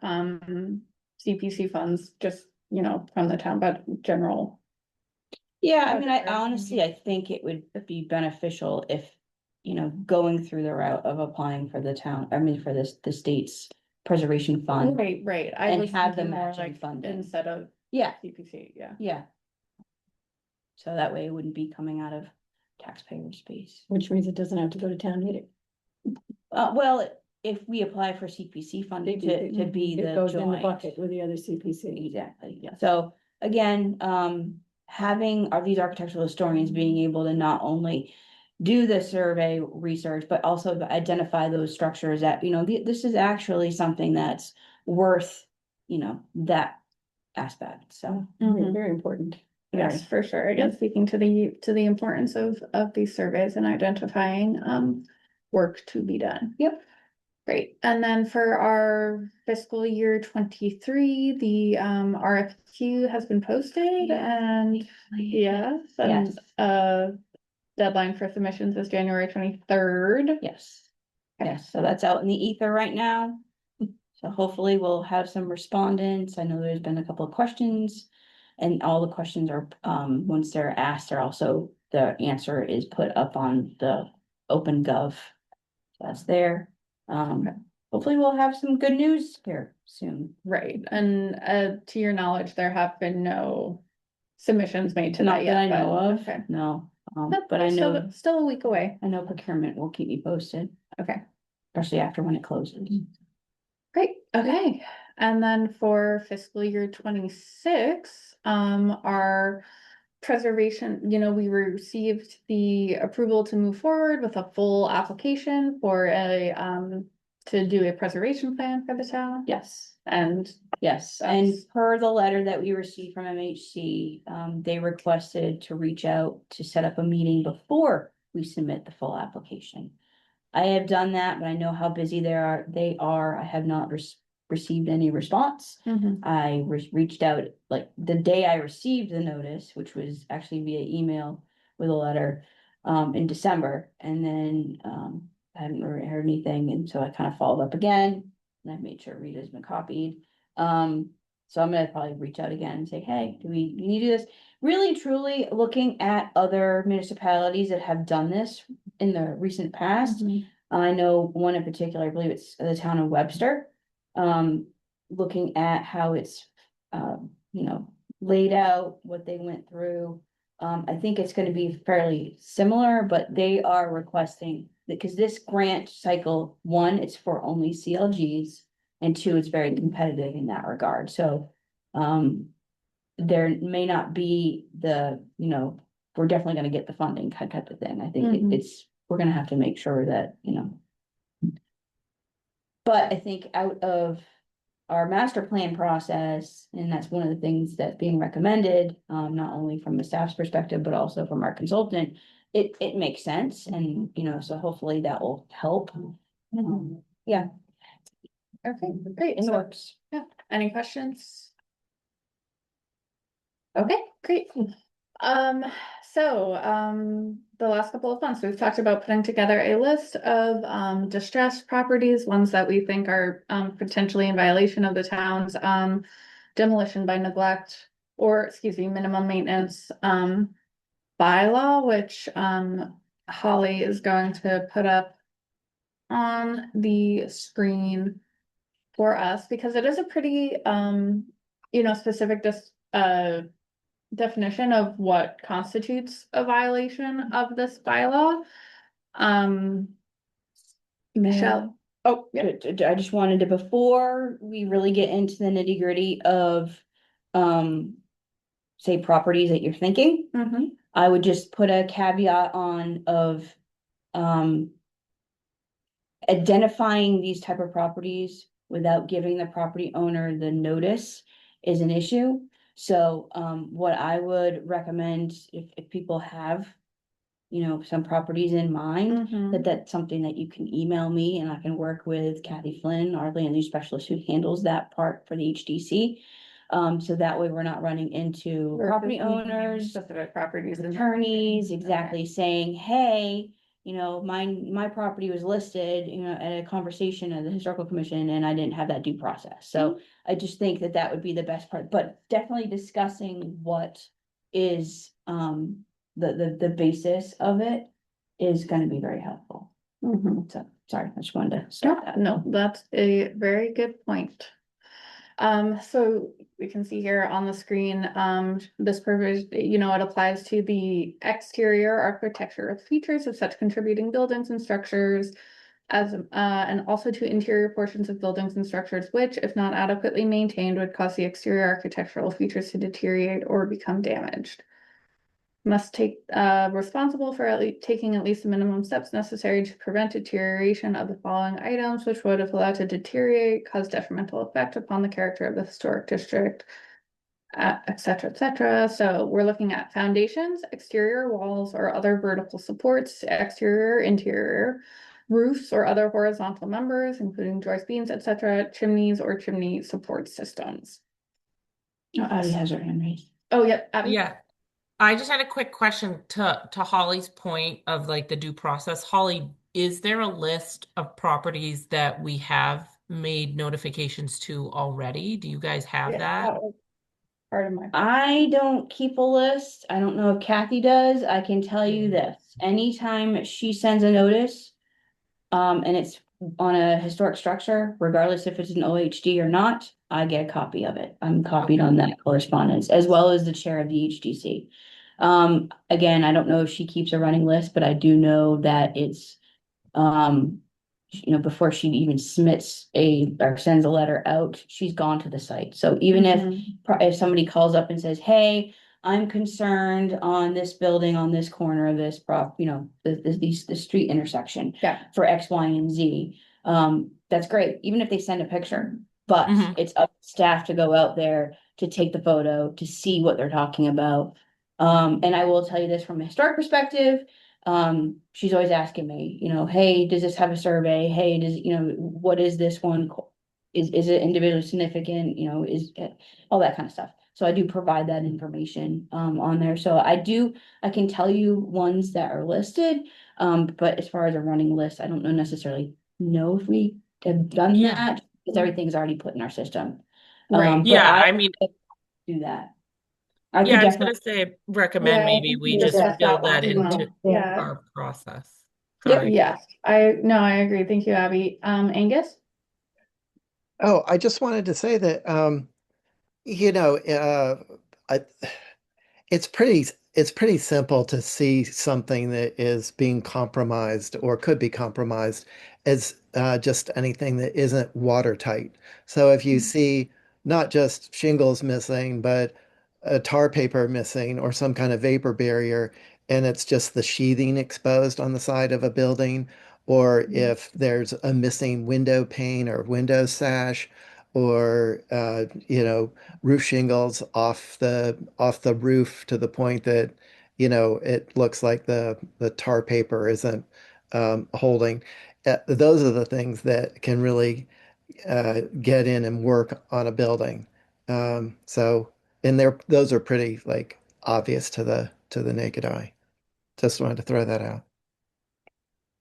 CPC funds, just, from the town, but general. Yeah, I mean, I Okay. honestly, I think it would be beneficial if, going through the route of applying for the town, I mean, for the state's preservation fund. Right, I And was have the thinking more matching like funding. instead of Yeah, CPC, yeah. yeah. So that way it wouldn't be coming out of taxpayer space. Which means it doesn't have to go to town meeting. Well, if we apply for CPC funding to be It the goes in the joint. bucket with the other CPC. Exactly, yeah. So again, having these architectural historians being able to not only do the survey research, but also to identify those structures that, this is actually something that's worth, that aspect, so. Mhm. Very important. Yes, for sure. Again, speaking to the importance of these surveys and identifying work to be done. Yep. Great. And then for our fiscal year 23, the RFQ has been posted and yes, and Yes. deadline for submissions is January 23rd. Yes. Yes, so that's out in the ether right now. So hopefully we'll have some respondents. I know there's been a couple of questions. And all the questions are, once they're asked, they're also, the answer is put up on the OpenGov. That's there. Hopefully we'll have some good news here soon. Right. And to your knowledge, there have been no submissions made to Not that yet. that I know but- of, Okay. no. Nope, But I still- know, Still a week away. I know procurement will keep me posted, Okay. especially after when it closes. Great, okay. And then for fiscal year 26, our preservation, we received the approval to move forward with a full application for to do a preservation plan for the town. Yes. And Yes, and That's- per the letter that we received from MHC, they requested to reach out to set up a meeting before we submit the full application. I have done that, but I know how busy they are. I have not received any response. Mhm. I reached out like the day I received the notice, which was actually via email with a letter, in December, and then, I haven't heard anything, and so I kind of followed up again, and I made sure Rita's been copied. So I'm gonna probably reach out again and say, hey, do we need to do this? Really truly looking at other municipalities that have done this in the recent past. Mhm. I know one in particular, I believe it's the town of Webster. Looking at how it's, laid out, what they went through. I think it's gonna be fairly similar, but they are requesting, because this grant cycle, one, it's for only CLGs. And two, it's very competitive in that regard, so, there may not be we're definitely gonna get the funding type of thing. I think Mhm. we're gonna have to make sure that, But I think out of our master plan process, and that's one of the things that's being recommended, not only from the staff's perspective, but also from our consultant. It makes sense, and, so hopefully that will help. Yeah, Okay, great. in the So, works. any questions? Okay, great. The last couple of months, we've talked about putting together a list of distressed properties, ones that we think are potentially in violation of the town's demolition by neglect, or excuse me, minimum maintenance bylaw, which Holly is going to put up on the screen for us, because it is a pretty specific definition of what constitutes a violation of this bylaw. Michelle, Oh, yeah. I just wanted to, before we really get into the nitty gritty of, say properties that you're thinking, Mhm. I would just put a caveat on of, um, identifying these type of properties without giving the property owner the notice is an issue. So, what I would recommend if people have, some properties in mind, Mhm. that's something that you can email me and I can work with Kathy Flynn, our land use specialist who handles that part for the HDC. So that way we're not running into property owners, Specific properties. attorneys, exactly, saying, hey, my property was listed, at a conversation at the historical commission and I didn't have that due process. So I just think that would be the best part, but definitely discussing what is, the basis of it is gonna be very helpful. Mhm. So, sorry, I just wanted to start that. No, that's a very good point. So we can see here on the screen, this provision, it applies to the exterior architectural features of such contributing buildings and structures as, and also to interior portions of buildings and structures which, if not adequately maintained, would cause the exterior architectural features to deteriorate or become damaged. Must take, responsible for taking at least the minimum steps necessary to prevent deterioration of the following items, which would, if allowed to deteriorate, cause detrimental effect upon the character of the historic district, et cetera, et cetera. So we're looking at foundations, exterior walls or other vertical supports, exterior, interior, roofs or other horizontal members, including joist beams, et cetera, chimneys or chimney support systems. Abby has her hand raised. Oh, yep, Abby? Yeah. I just had a quick question to Holly's point of like the due process. Holly, is there a list of properties that we have made notifications to already? Do you guys have Yeah, that? that was part of my. I don't keep a list. I don't know if Kathy does. I can tell you this, anytime she sends a notice, and it's on a historic structure, regardless if it's an OHD or not, I get a copy of it. I'm copied on that correspondence, as well as the chair of the HDC. Again, I don't know if she keeps a running list, but I do know that it's, before she even submits or sends a letter out, she's gone to the site. So even if somebody calls up and says, hey, I'm concerned on this building, on this corner of this the street intersection. Yeah. For X, Y, and Z. That's great, even if they send a picture, but Mhm. it's up to staff to go out there to take the photo, to see what they're talking about. And I will tell you this from a historic perspective, she's always asking me, hey, does this have a survey? Hey, what is this one? Is it individually significant? Is all that kind of stuff. So I do provide that information, on there. So I can tell you ones that are listed. But as far as a running list, I don't necessarily know if we have done Yeah. that, because everything's already put in our system. Right. But Yeah, I I mean, do that. I yeah, could I was gonna definitely. say recommend Yeah, I maybe think we we just discussed build that that last into month. Yeah. our process. Yep, Sorry. yes, I agree. Thank you, Abby. Angus? Oh, I just wanted to say that, you know, I, it's pretty simple to see something that is being compromised or could be compromised as just anything that isn't watertight. So if you see not just shingles missing, but a tar paper missing or some kind of vapor barrier, and it's just the sheathing exposed on the side of a building, or if there's a missing window pane or window sash, or roof shingles off the roof to the point that it looks like the tar paper isn't holding. Those are the things that can really get in and work on a building. So and those are pretty like obvious to the naked eye. Just wanted to throw that out.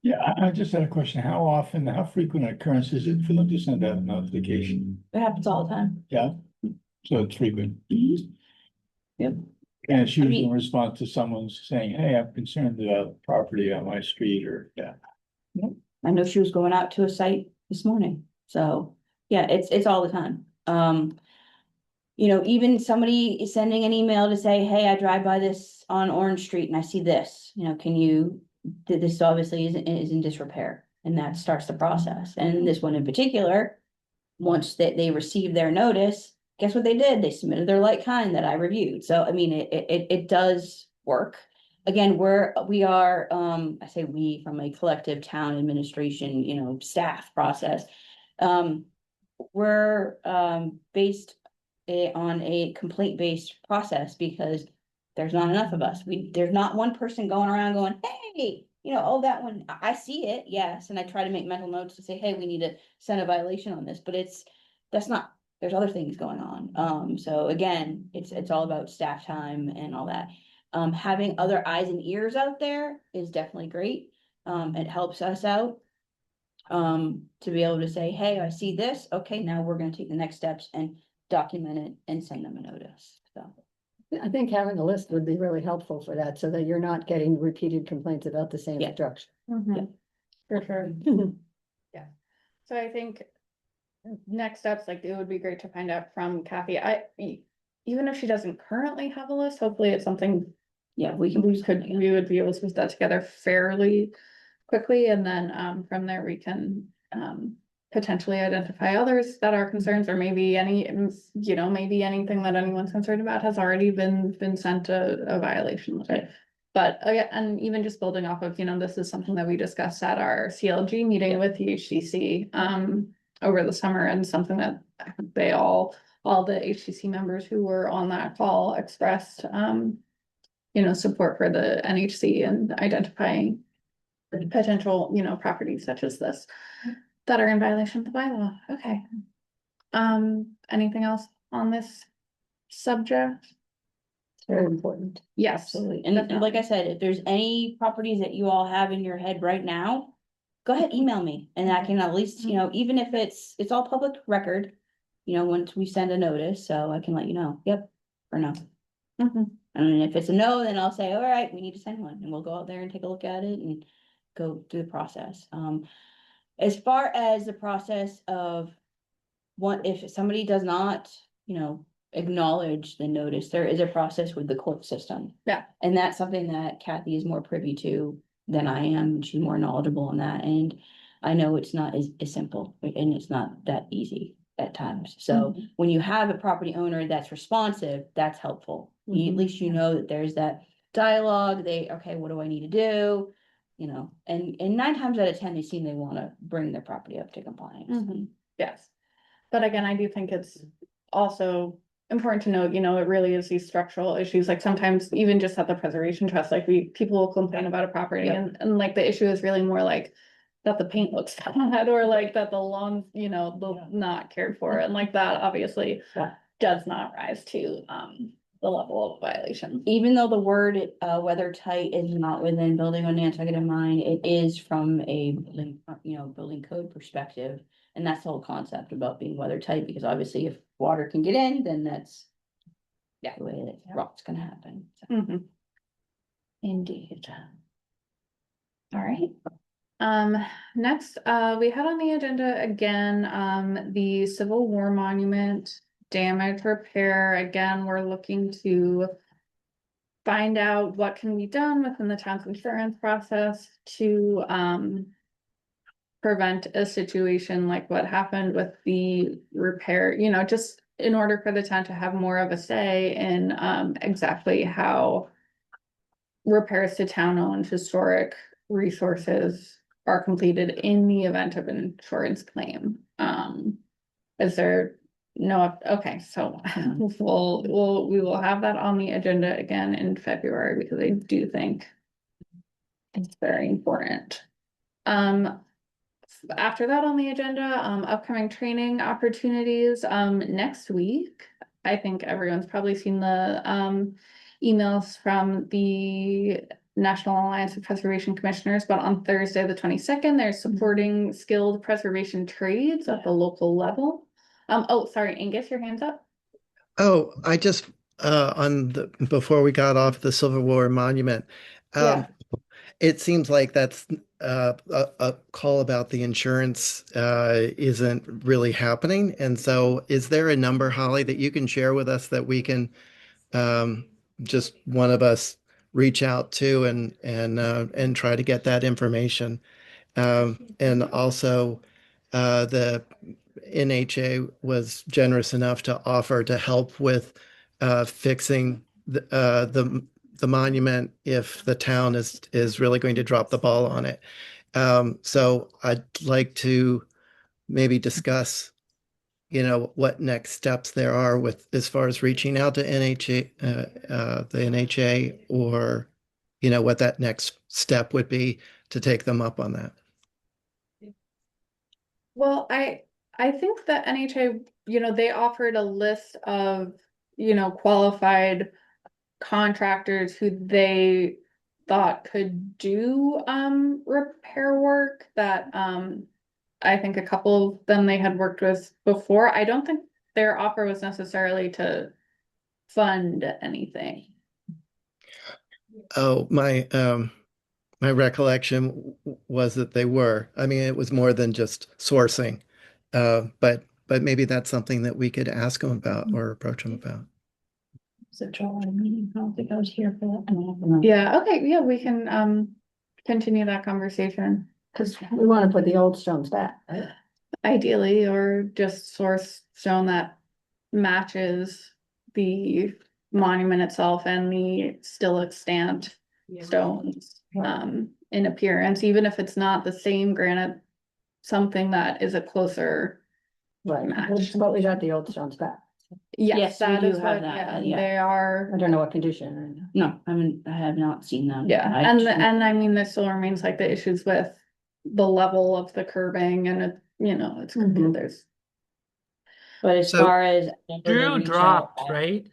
Yeah, I just had a question. How frequent occurrence is it for them to send out a notification? It happens all the time. Yeah, so it's frequent. Yep. And it's I usually in mean- response to someone saying, hey, I'm concerned about property on my street or, yeah. I know she was going out to a site this morning, so, yeah, it's all the time. Even somebody is sending an email to say, hey, I drive by this on Orange Street and I see this, this obviously is in disrepair. And that starts the process. And this one in particular, once they received their notice, guess what they did? They submitted their like kind that I reviewed. So I mean, it does work. Again, we are, I say we from a collective town administration, staff process. We're based on a complaint-based process because there's not enough of us. There's not one person going around going, hey, oh, that one, I see it, yes. And I try to make mental notes to say, hey, we need to send a violation on this, but that's not, there's other things going on. So again, it's all about staff time and all that. Having other eyes and ears out there is definitely great. It helps us out to be able to say, hey, I see this. Okay, now we're going to take the next steps and document it and send them a notice. So I think having a list would be really helpful for that, so that you're not getting repeated complaints about the same Yeah. structure. Mhm. For sure. Yeah. So I think next steps, like it would be great to find out from Kathy. Even if she doesn't currently have a list, hopefully it's something yeah, we would be able to put that together fairly quickly, and then from there we can potentially identify others that are concerns, or maybe maybe anything that anyone's concerned about has already been sent a violation letter. But and even just building off of, this is something that we discussed at our CLG meeting with the HCC over the summer, and something that they all the HCC members who were on that call expressed support for the NHC and identifying potential, properties such as this that are in violation of the bylaw. Okay. Anything else on this subject? It's very important. Yes, absolutely. And like I said, if there's any properties that you all have in your head right now, go ahead, email me, and I can at least, even if it's all public record, once we send a notice, so I can let you know, yep or no. And if it's a no, then I'll say, all right, we need to send one, and we'll go out there and take a look at it and go through the process. As far as the process of if somebody does not, acknowledge the notice, there is a process with the court system. Yeah. And that's something that Kathy is more privy to than I am. She's more knowledgeable on that. And I know it's not as simple, and it's not that easy at times. So when you have a property owner that's responsive, that's helpful. At least you know that there's that dialogue. Okay, what do I need to do? And 9 times out of 10, they want to bring their property up to compliance. Yes. But again, I do think it's also important to note, it really is these structural issues. Like sometimes even just at the Preservation Trust, like people will complain about a property, and like the issue is really more like that the paint looks bad, or like that the lawn's, not cared for. And like that obviously does not rise to the level of violation. Even though the word weather tight is not within building on Nantucket in mind, it is from a building code perspective. And that's the whole concept about being weather tight, because obviously if water can get in, then that's the way that rot's gonna happen. So. Indeed. All right. Next, we had on the agenda again, the Civil War Monument damage repair. Again, we're looking to find out what can be done within the town's insurance process to prevent a situation like what happened with the repair, just in order for the town to have more of a say in exactly how repairs to town-owned historic resources are completed in the event of an insurance claim. Is there okay, so we will have that on the agenda again in February, because I do think it's very important. After that on the agenda, upcoming training opportunities, next week. I think everyone's probably seen the emails from the National Alliance of Preservation Commissioners, but on Thursday, the 22nd, they're supporting skilled preservation trades at the local level. Oh, sorry, Angus, your hand's up. Oh, I just before we got off the Civil War Monument, it seems like that's a call about the insurance isn't really happening. And so is there a number, Holly, that you can share with us that we can just one of us reach out to and try to get that information? And also, the NHA was generous enough to offer to help with fixing the monument if the town is really going to drop the ball on it. So I'd like to maybe discuss, what next steps there are with as far as reaching out to the NHA, or, what that next step would be to take them up on that. Well, I think that NHA, they offered a list of, qualified contractors who they thought could do repair work that I think a couple of them they had worked with before. I don't think their offer was necessarily to fund anything. Oh, my recollection was that they were. I mean, it was more than just sourcing. But maybe that's something that we could ask them about or approach them about. So July meeting, I don't think I was here for that. I don't know. Yeah, okay, yeah, we can continue that conversation. Because we want to put the old stones back. Ideally, or just source stone that matches the monument itself and the still extant stones in appearance, even if it's not the same granite, something that is a closer Right, match. but we got the old stones back. Yes, we that do is have what, that, yeah, yeah. they are. I don't know what condition. No, I have not seen them. Yeah, I and just- and I mean, there still remains like the issues with the level of the curbing and it, it's Mhm. there's. But as So- far as. Drew dropped, right?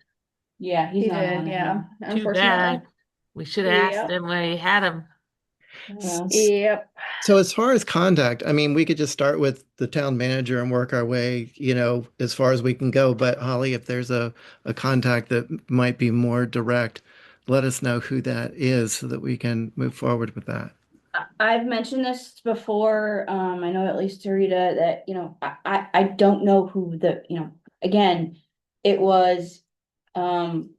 Yeah, he's He not did, on yeah, anymore. Too unfortunately. bad. We should have asked Yep. him when he had him. Well, Yep. So as far as contact, I mean, we could just start with the town manager and work our way, as far as we can go. But Holly, if there's a contact that might be more direct, let us know who that is so that we can move forward with that. I've mentioned this before, I know at least to Rita that, I don't know who again, it was, the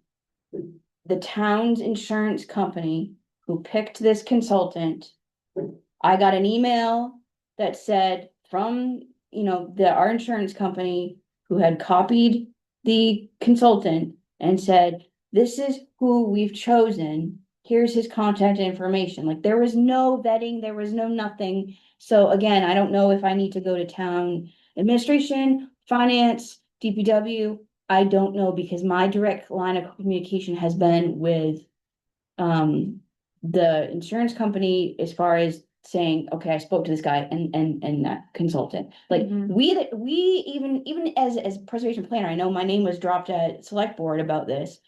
town's insurance company who picked this consultant. I got an email that said from, our insurance company who had copied the consultant and said, this is who we've chosen. Here's his contact information. Like there was no vetting, there was no nothing. So again, I don't know if I need to go to town administration, finance, DPW. I don't know because my direct line of communication has been with the insurance company as far as saying, okay, I spoke to this guy and that consultant. Like Mhm. we even as preservation planner, I know my name was dropped at select board about this.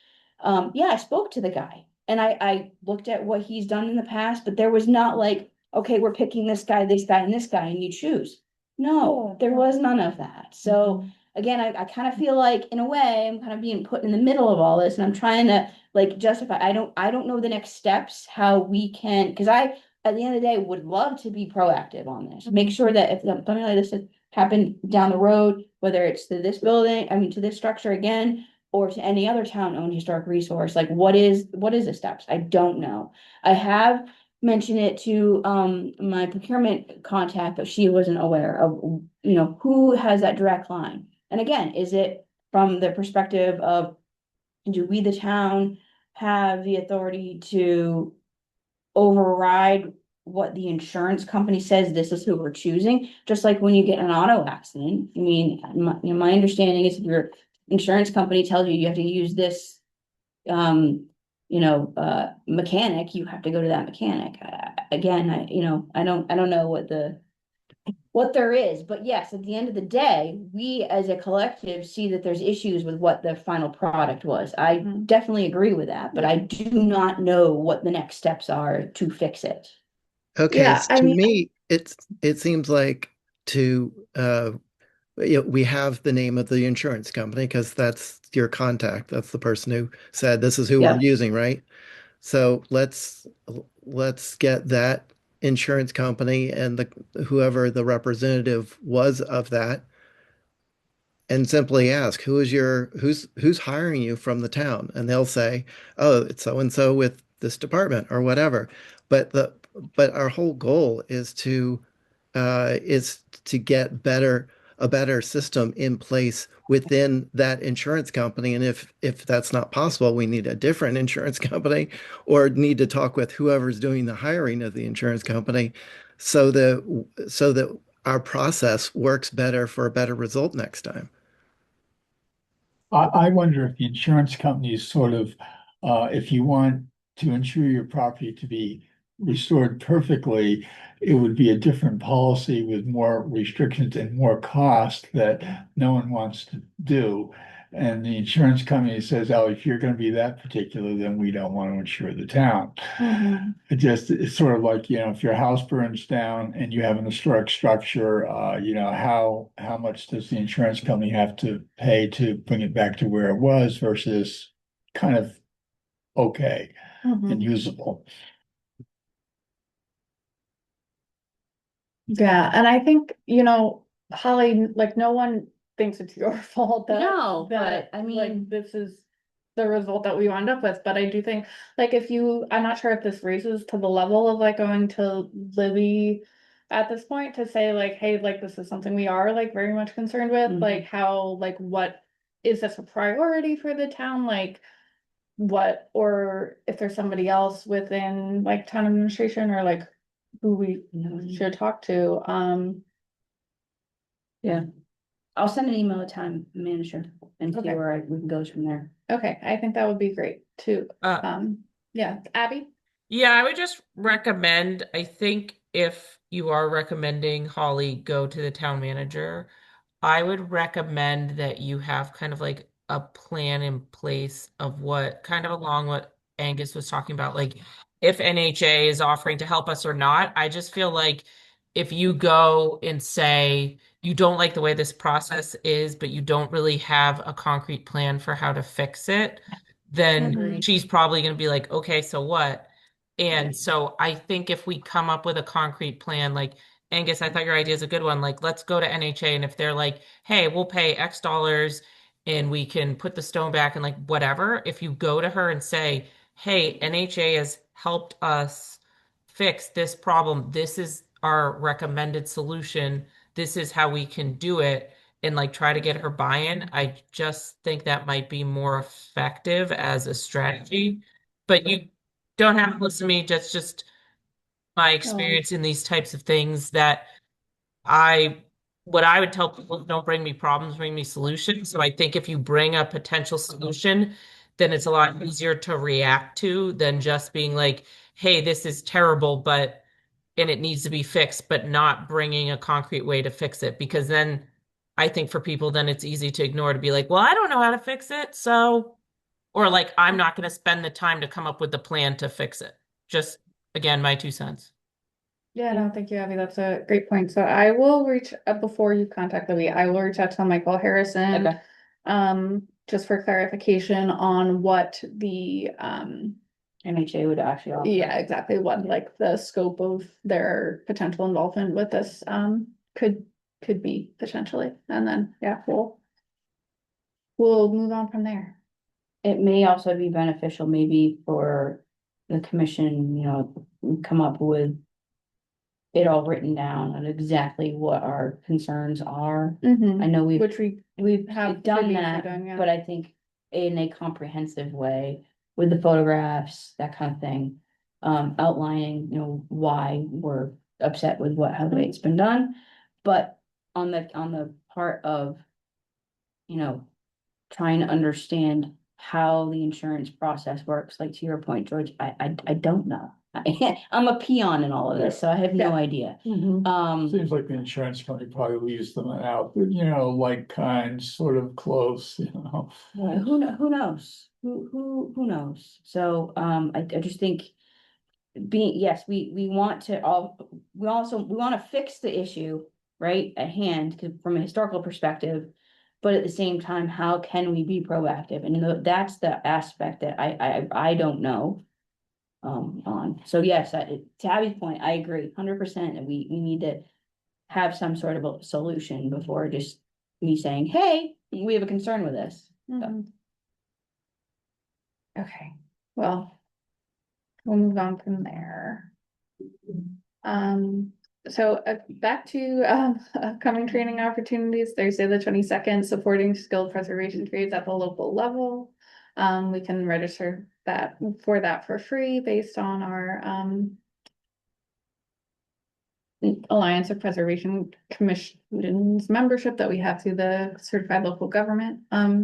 Yeah, I spoke to the guy and I looked at what he's done in the past, but there was not like, okay, we're picking this guy, and this guy, and you choose. No, there was none of that. So again, I kind of feel like in a way I'm kind of being put in the middle of all this and I'm trying to like justify. I don't know the next steps, how we can, because I, at the end of the day, would love to be proactive on this. Make sure that if something like this has happened down the road, whether it's to this building, I mean, to this structure again, or to any other town-owned historic resource, like what is the steps? I don't know. I have mentioned it to my procurement contact, but she wasn't aware of, who has that direct line. And again, is it from the perspective of, do we, the town, have the authority to override what the insurance company says this is who we're choosing? Just like when you get in an auto accident, I mean, my understanding is if your insurance company tells you you have to use this mechanic, you have to go to that mechanic. Again, I don't know what there is, but yes, at the end of the day, we as a collective see that there's issues with what the final product was. I definitely agree with that, but I do not know what the next steps are to fix it. Okay, Yeah, so I to mean, me, it seems like we have the name of the insurance company because that's your contact. That's the person who said this is who we're Yeah. using, right? So let's get that insurance company and whoever the representative was of that and simply ask who's hiring you from the town, and they'll say, oh, it's so and so with this department or whatever. But our whole goal is to is to get a better system in place within that insurance company. And if that's not possible, we need a different insurance company or need to talk with whoever's doing the hiring of the insurance company so that our process works better for a better result next time. I wonder if the insurance companies sort of, if you want to insure your property to be restored perfectly, it would be a different policy with more restrictions and more cost that no one wants to do. And the insurance company says, oh, if you're going to be that particular, then we don't want to insure the town. It's sort of like, if your house burns down and you have an historic structure, how much does the insurance company have to pay to bring it back to where it was versus kind of okay and usable? Yeah, and I think, Holly, like no one thinks it's your fault No, that but I mean, like this is the result that we wound up with. But I do think like I'm not sure if this raises to the level of like going to Libby at this point to say like, hey, like this is something we are like very much concerned with. Like how, like what is this a priority for the town? Like what, or if there's somebody else within like town administration or like who we should talk to. Yeah. I'll send an email to town manager and see Okay. where we can go from there. Okay, I think that would be great too. Yeah, Abby? Yeah, I would just recommend, I think if you are recommending Holly go to the town manager, I would recommend that you have kind of like a plan in place of what kind of along what Angus was talking about, like if NHA is offering to help us or not. I just feel like if you go and say you don't like the way this process is, but you don't really have a concrete plan for how to fix it, then she's probably going to be like, okay, so what? And so I think if we come up with a concrete plan, like Angus, I thought your idea is a good one. Like, let's go to NHA, and if they're like, hey, we'll pay X dollars and we can put the stone back and like whatever, if you go to her and say, hey, NHA has helped us fix this problem. This is our recommended solution. This is how we can do it. And like try to get her buy-in. I just think that might be more effective as a strategy. But you don't have to listen to me. That's just my experience in these types of things that I what I would tell people, don't bring me problems, bring me solutions. So I think if you bring a potential solution, then it's a lot easier to react to than just being like, hey, this is terrible, but and it needs to be fixed, but not bringing a concrete way to fix it. Because then I think for people, then it's easy to ignore to be like, well, I don't know how to fix it. So, or like, I'm not going to spend the time to come up with the plan to fix it. Just again, my 2 cents. Yeah, no, thank you, Abby. That's a great point. So I will reach before you contact Libby, I will reach out to Michael Harrison. Okay. Just for clarification on what the NHA would actually offer. yeah, exactly what like the scope of their potential involvement with this could be potentially. And then yeah, we'll move on from there. It may also be beneficial maybe for the commission, come up with it all written down on exactly what our concerns are. I know Which we've have done maybe that, done, yeah. but I think in a comprehensive way with the photographs, that kind of thing, outlining, why we're upset with how the way it's been done. But on the part of, trying to understand how the insurance process works, like to your point, George, I don't know. I'm a peon in all of this, so I have no idea. Seems like the insurance company probably leaves them out, like kind, sort of close, Who knows? Who knows? So, I just think yes, we want to we want to fix the issue, right, at hand, 'cause from a historical perspective, but at the same time, how can we be proactive? And that's the aspect that I don't know. On. So yes, to Abby's point, I agree 100% that we need to have some sort of a solution before just me saying, hey, we have a concern with this. Okay, well, we'll move on from there. Um, So back to upcoming training opportunities, Thursday the 22nd, supporting skill preservation trades at the local level. We can register for that for free based on our Alliance of Preservation Commission's membership that we have through the certified local government.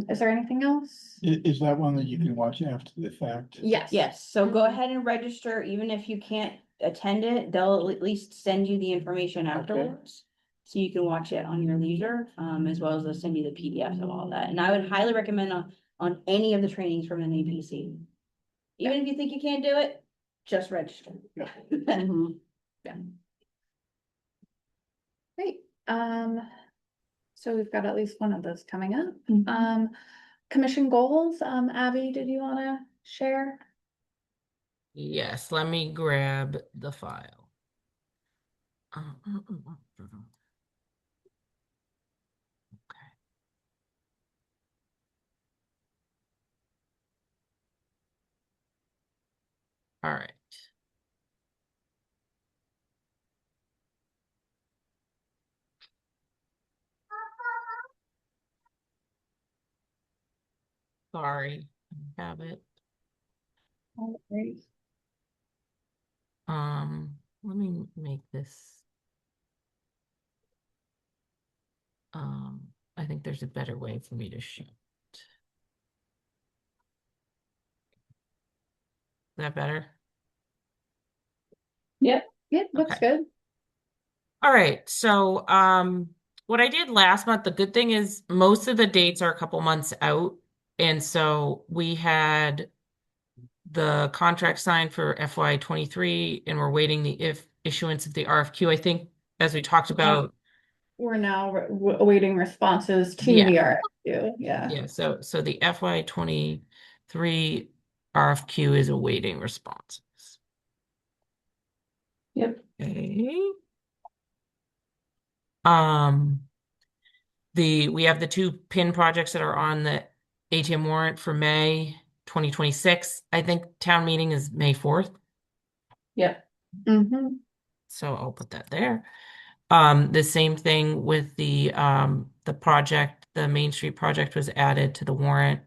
Is there anything else? Is that one that you can watch after the fact? Yes. Yes, so go ahead and register, even if you can't attend it, they'll at least send you the information afterwards. So you can watch it on your leisure, as well as they'll send you the PDFs of all that. And I would highly recommend on any of the trainings from an APC. Even if you think you can't do it, just register. Mhm. Great. So we've got at least one of those coming up. Commission goals. Abby, did you want to share? Yes, let me grab the file. Okay. All right. Sorry, I have it. All right. Let me make this. I think there's a better way for me to show it. Is that better? Yep, looks Okay. good. All right. So, what I did last month, the good thing is most of the dates are a couple months out. And so we had the contract signed for FY 23 and we're waiting the issuance of the RFQ. I think as we talked about. We're now awaiting responses to Yeah. the RFQ. Yeah. Yeah. So the FY 23 RFQ is awaiting responses. Yep. Okay. We have the two PIN projects that are on the ATM warrant for May 2026. I think town meeting is May 4th. Yep. So I'll put that there. The same thing with the project, the Main Street project was added to the warrant.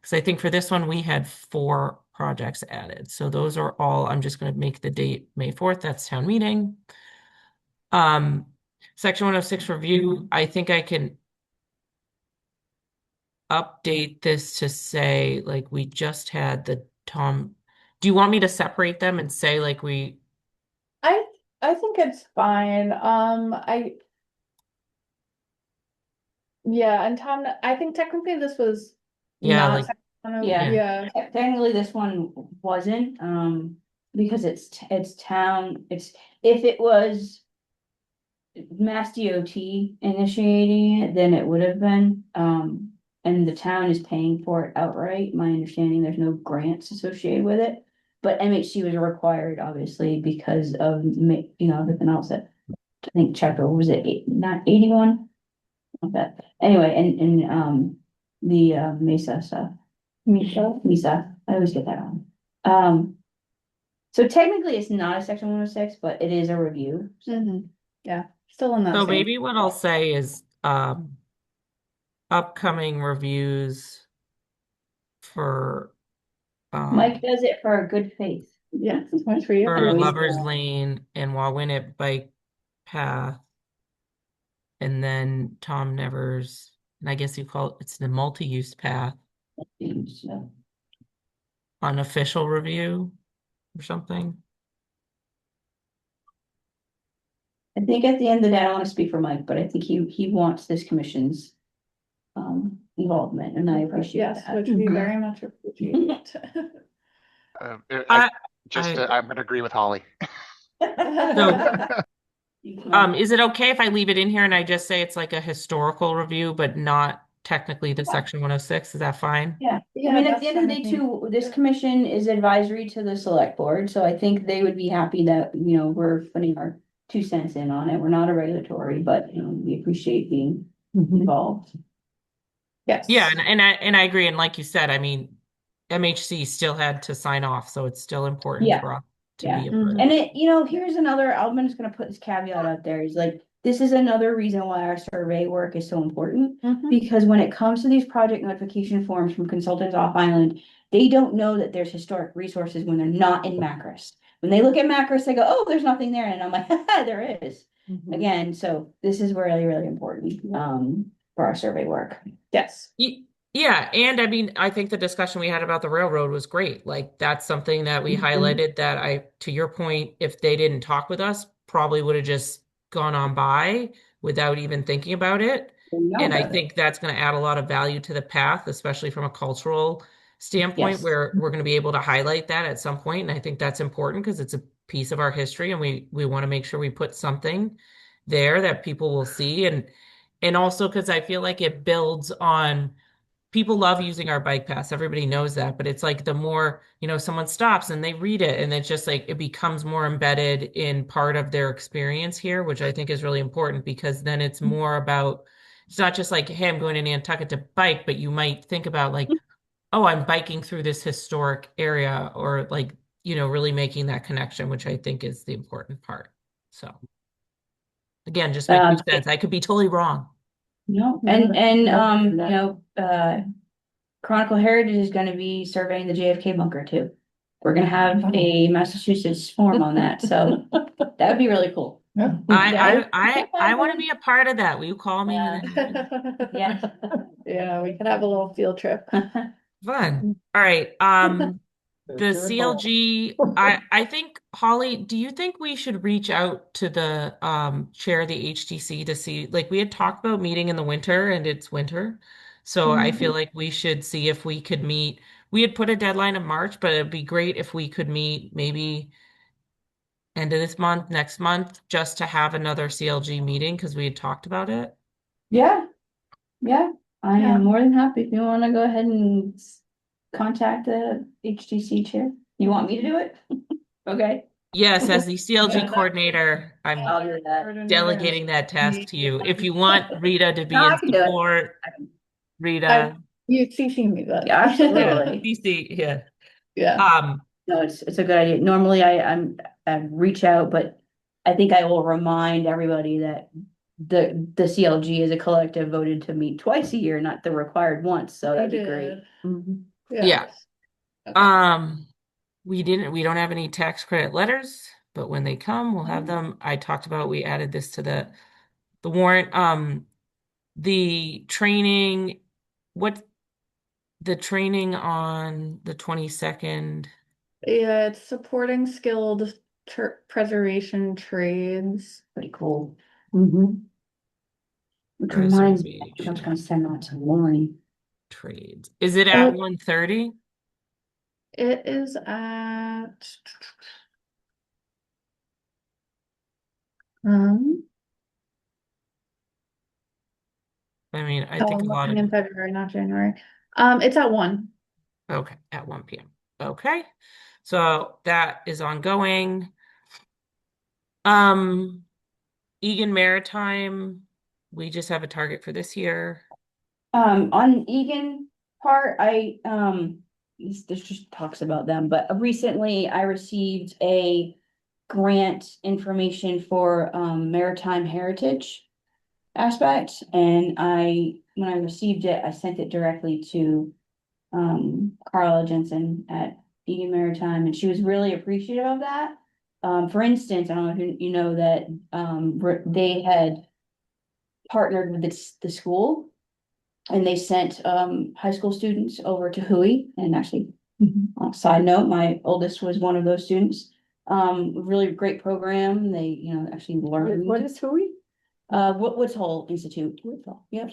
Because I think for this one, we had 4 projects added. So those are all, I'm just going to make the date May 4th, that's town meeting. Section 106 review, I think I can update this to say, like, we just had the Tom. Do you want me to separate them and say, like, I think it's fine. Yeah, and Tom, I think technically this was yeah, not like, section one of- Yeah. yeah. Technically, this one wasn't, because it's town, if it was Mass DOT initiating it, then it would have been, and the town is paying for it outright. My understanding, there's no grants associated with it. But MHC was required, obviously, because of, everything else that, I think chapter, what was it, not 81? Okay, anyway, and the Mesa stuff. Mesa, I always get that wrong. So technically it's not a section 106, but it is a review. Yeah, still in that so same. maybe what I'll say is upcoming reviews for Mike does it for good faith. Yeah, so much for you. for Lover's Lane and Wawinnet Bike Path. And then Tom Nevers, and I guess you call it's the multi-use path So, unofficial review or something. I think at the end of the day, I don't want to speak for Mike, but I think he wants this commission's involvement, and I appreciate Yes, that. which we very much appreciate. I'm going to agree with Holly. Is it okay if I leave it in here and I just say it's like a historical review, but not technically the section 106? Is that fine? Yeah, Yeah, I mean, at that's the end of the day fine. too, this commission is advisory to the select board, so I think they would be happy that, we're putting our 2 cents in on it. We're not a regulatory, but, we appreciate being involved. Yes. Yeah, and I agree. And like you said, I mean, MHC still had to sign off, so it's still important Yeah. for us to Yeah. be a part of And it. here's another, I'm just gonna put this caveat out there, is like, this is another reason why our survey work is so important. Mhm. Because when it comes to these project notification forms from consultants off island, they don't know that there's historic resources when they're not in Macris. When they look at Macris, they go, oh, there's nothing there, and I'm like, there is. Again, so this is really, really important, for our survey work. Yes. Yeah, and I mean, I think the discussion we had about the railroad was great. Like that's something that we highlighted that to your point, if they didn't talk with us, probably would have just gone on by without even thinking about it. And I think that's going to add a lot of value to the path, especially from a cultural standpoint, Yes. where we're going to be able to highlight that at some point. And I think that's important because it's a piece of our history, and we want to make sure we put something there that people will see, and also because I feel like it builds on people love using our bike pass. Everybody knows that, but it's like the more, someone stops and they read it and it's just like it becomes more embedded in part of their experience here, which I think is really important because then it's more about it's not just like, hey, I'm going to Nantucket to bike, but you might think about like, oh, I'm biking through this historic area or like, really making that connection, which I think is the important part. So again, just my 2 cents. I could be totally wrong. No, Chronicle Heritage is gonna be surveying the JFK bunker too. We're gonna have a Massachusetts form on that, so that would be really cool. Yeah. I want to be a part of that. Will you call me when that happens? Yes. Yeah, we could have a little field trip. Fun. All right. The CLG, I think, Holly, do you think we should reach out to the chair of the HTC to see, like we had talked about meeting in the winter and it's winter. So I feel like we should see if we could meet. We had put a deadline of March, but it'd be great if we could meet maybe end of this month, next month, just to have another CLG meeting because we had talked about it. Yeah, yeah, I Yeah. am more than happy if you wanna go ahead and contact the HTC chair. You want me to do it? Okay. Yes, as the CLG coordinator, I'm I'll do that. delegating that task to you. If you want Rita to be No, I in can do it. support, Rita, You CC me, but Yeah, absolutely. CC, yeah. Yeah. No, it's a good idea. Normally I reach out, but I think I will remind everybody that the CLG as a collective voted to meet twice a year, not the required once, so that'd be great. did. Yeah. Okay. We don't have any tax credit letters, but when they come, we'll have them. I talked about, we added this to the warrant. The training, what the training on the 22nd. Yeah, it's supporting skilled preservation trades. Pretty cool. Which reminds me, I was gonna send that to Lauren. Trades. Is it at 1:30? It is at I mean, I think a lot of in February, not January. It's at 1. Okay, at 1 p.m. Okay. So that is ongoing. Egan Maritime, we just have a target for this year. On Egan part, this just talks about them, but recently I received a grant information for maritime heritage aspect, and when I received it, I sent it directly to Carla Jensen at Egan Maritime, and she was really appreciative of that. For instance, I don't know if you know that they had partnered with the school, and they sent high school students over to Hui. And actually, on a side note, my oldest was one of those students. Really great program. They, actually learned. What is Hui? Woods Hole Institute. Yep.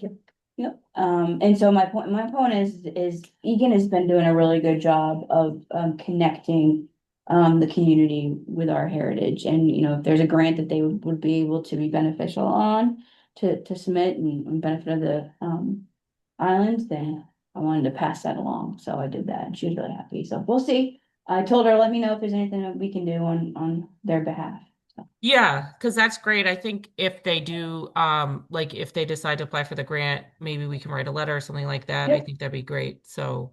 Yep. And so my point is Egan has been doing a really good job of connecting the community with our heritage. And, if there's a grant that they would be able to be beneficial on to submit and benefit of the island, then I wanted to pass that along. So I did that, and she was really happy. So we'll see. I told her, let me know if there's anything that we can do on their behalf. Yeah, because that's great. I think if they do, like if they decide to apply for the grant, maybe we can write a letter or something like that. I think that'd be great. So,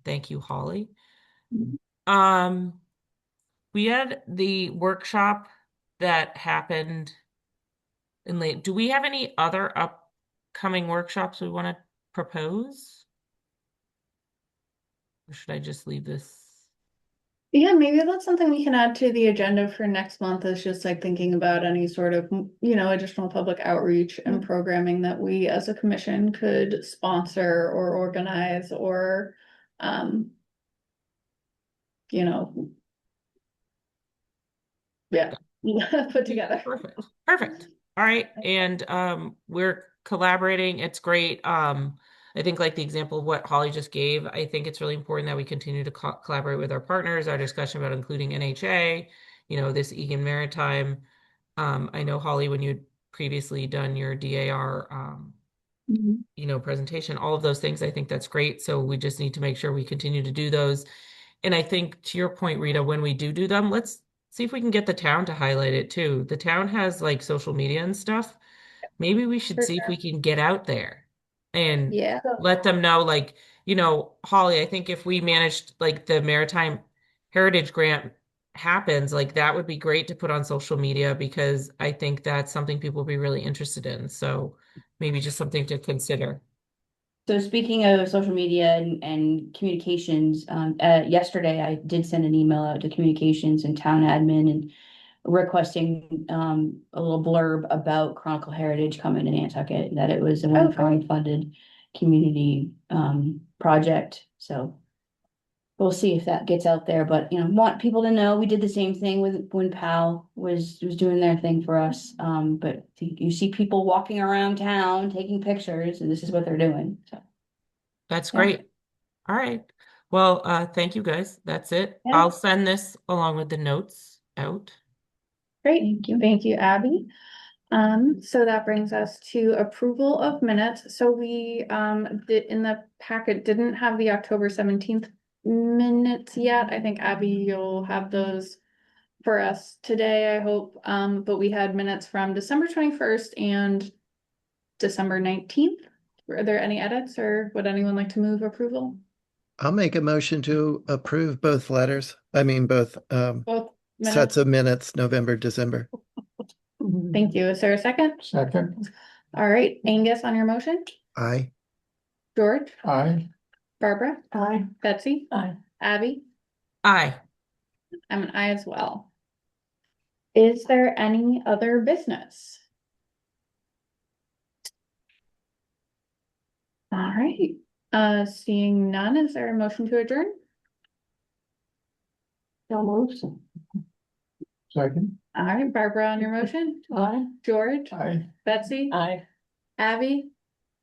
thank you, Holly. We had the workshop that happened in late. Do we have any other upcoming workshops we want to propose? Or should I just leave this? Yeah, maybe that's something we can add to the agenda for next month is just like thinking about any sort of, additional public outreach and programming that we as a commission could sponsor or organize or, you know, yeah, put together. Perfect. Perfect. All right. And we're collaborating. It's great. I think like the example of what Holly just gave, I think it's really important that we continue to collaborate with our partners, our discussion about including NHA, this Egan Maritime. I know Holly, when you'd previously done your DAR presentation, all of those things, I think that's great. So we just need to make sure we continue to do those. And I think to your point, Rita, when we do them, let's see if we can get the town to highlight it too. The town has like social media and stuff. Maybe we should For see if sure. we can get out there and Yeah. let them know, like, Holly, I think if we managed like the Maritime Heritage Grant happens, like that would be great to put on social media because I think that's something people will be really interested in. So maybe just something to consider. So speaking of social media and communications, yesterday I did send an email out to communications and town admin and requesting a little blurb about Chronicle Heritage coming to Nantucket, that it was a Winfrey funded community project. So we'll see if that gets out there, but want people to know we did the same thing with when PAL was doing their thing for us. But you see people walking around town taking pictures, and this is what they're doing. So That's yeah. great. All right. Well, thank you guys. That's it. Yeah. I'll send this along with the notes out. Great. Thank you, Abby. So that brings us to approval of minutes. So we did in the packet didn't have the October 17th minutes yet. I think Abby, you'll have those for us today, I hope. But we had minutes from December 21st and December 19th. Are there any edits or would anyone like to move approval? I'll make a motion to approve both letters. I mean, both Both sets minutes. of minutes, November, December. Thank you. Is there a second? Second, All right, Angus on your motion. Aye. George, aye. Barbara, Aye. Betsy, Aye. Abby. Aye. I'm an aye as well. Is there any other business? All right, seeing none, is there a motion to adjourn? So moves. Second, All right, Barbara on your motion, Aye. George, aye. Betsy, Aye. Abby,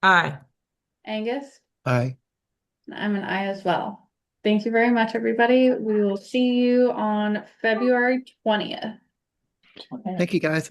Aye. Angus. Aye. I'm an aye as well. Thank you very much, everybody. We will see you on February 20th. Thank you, guys.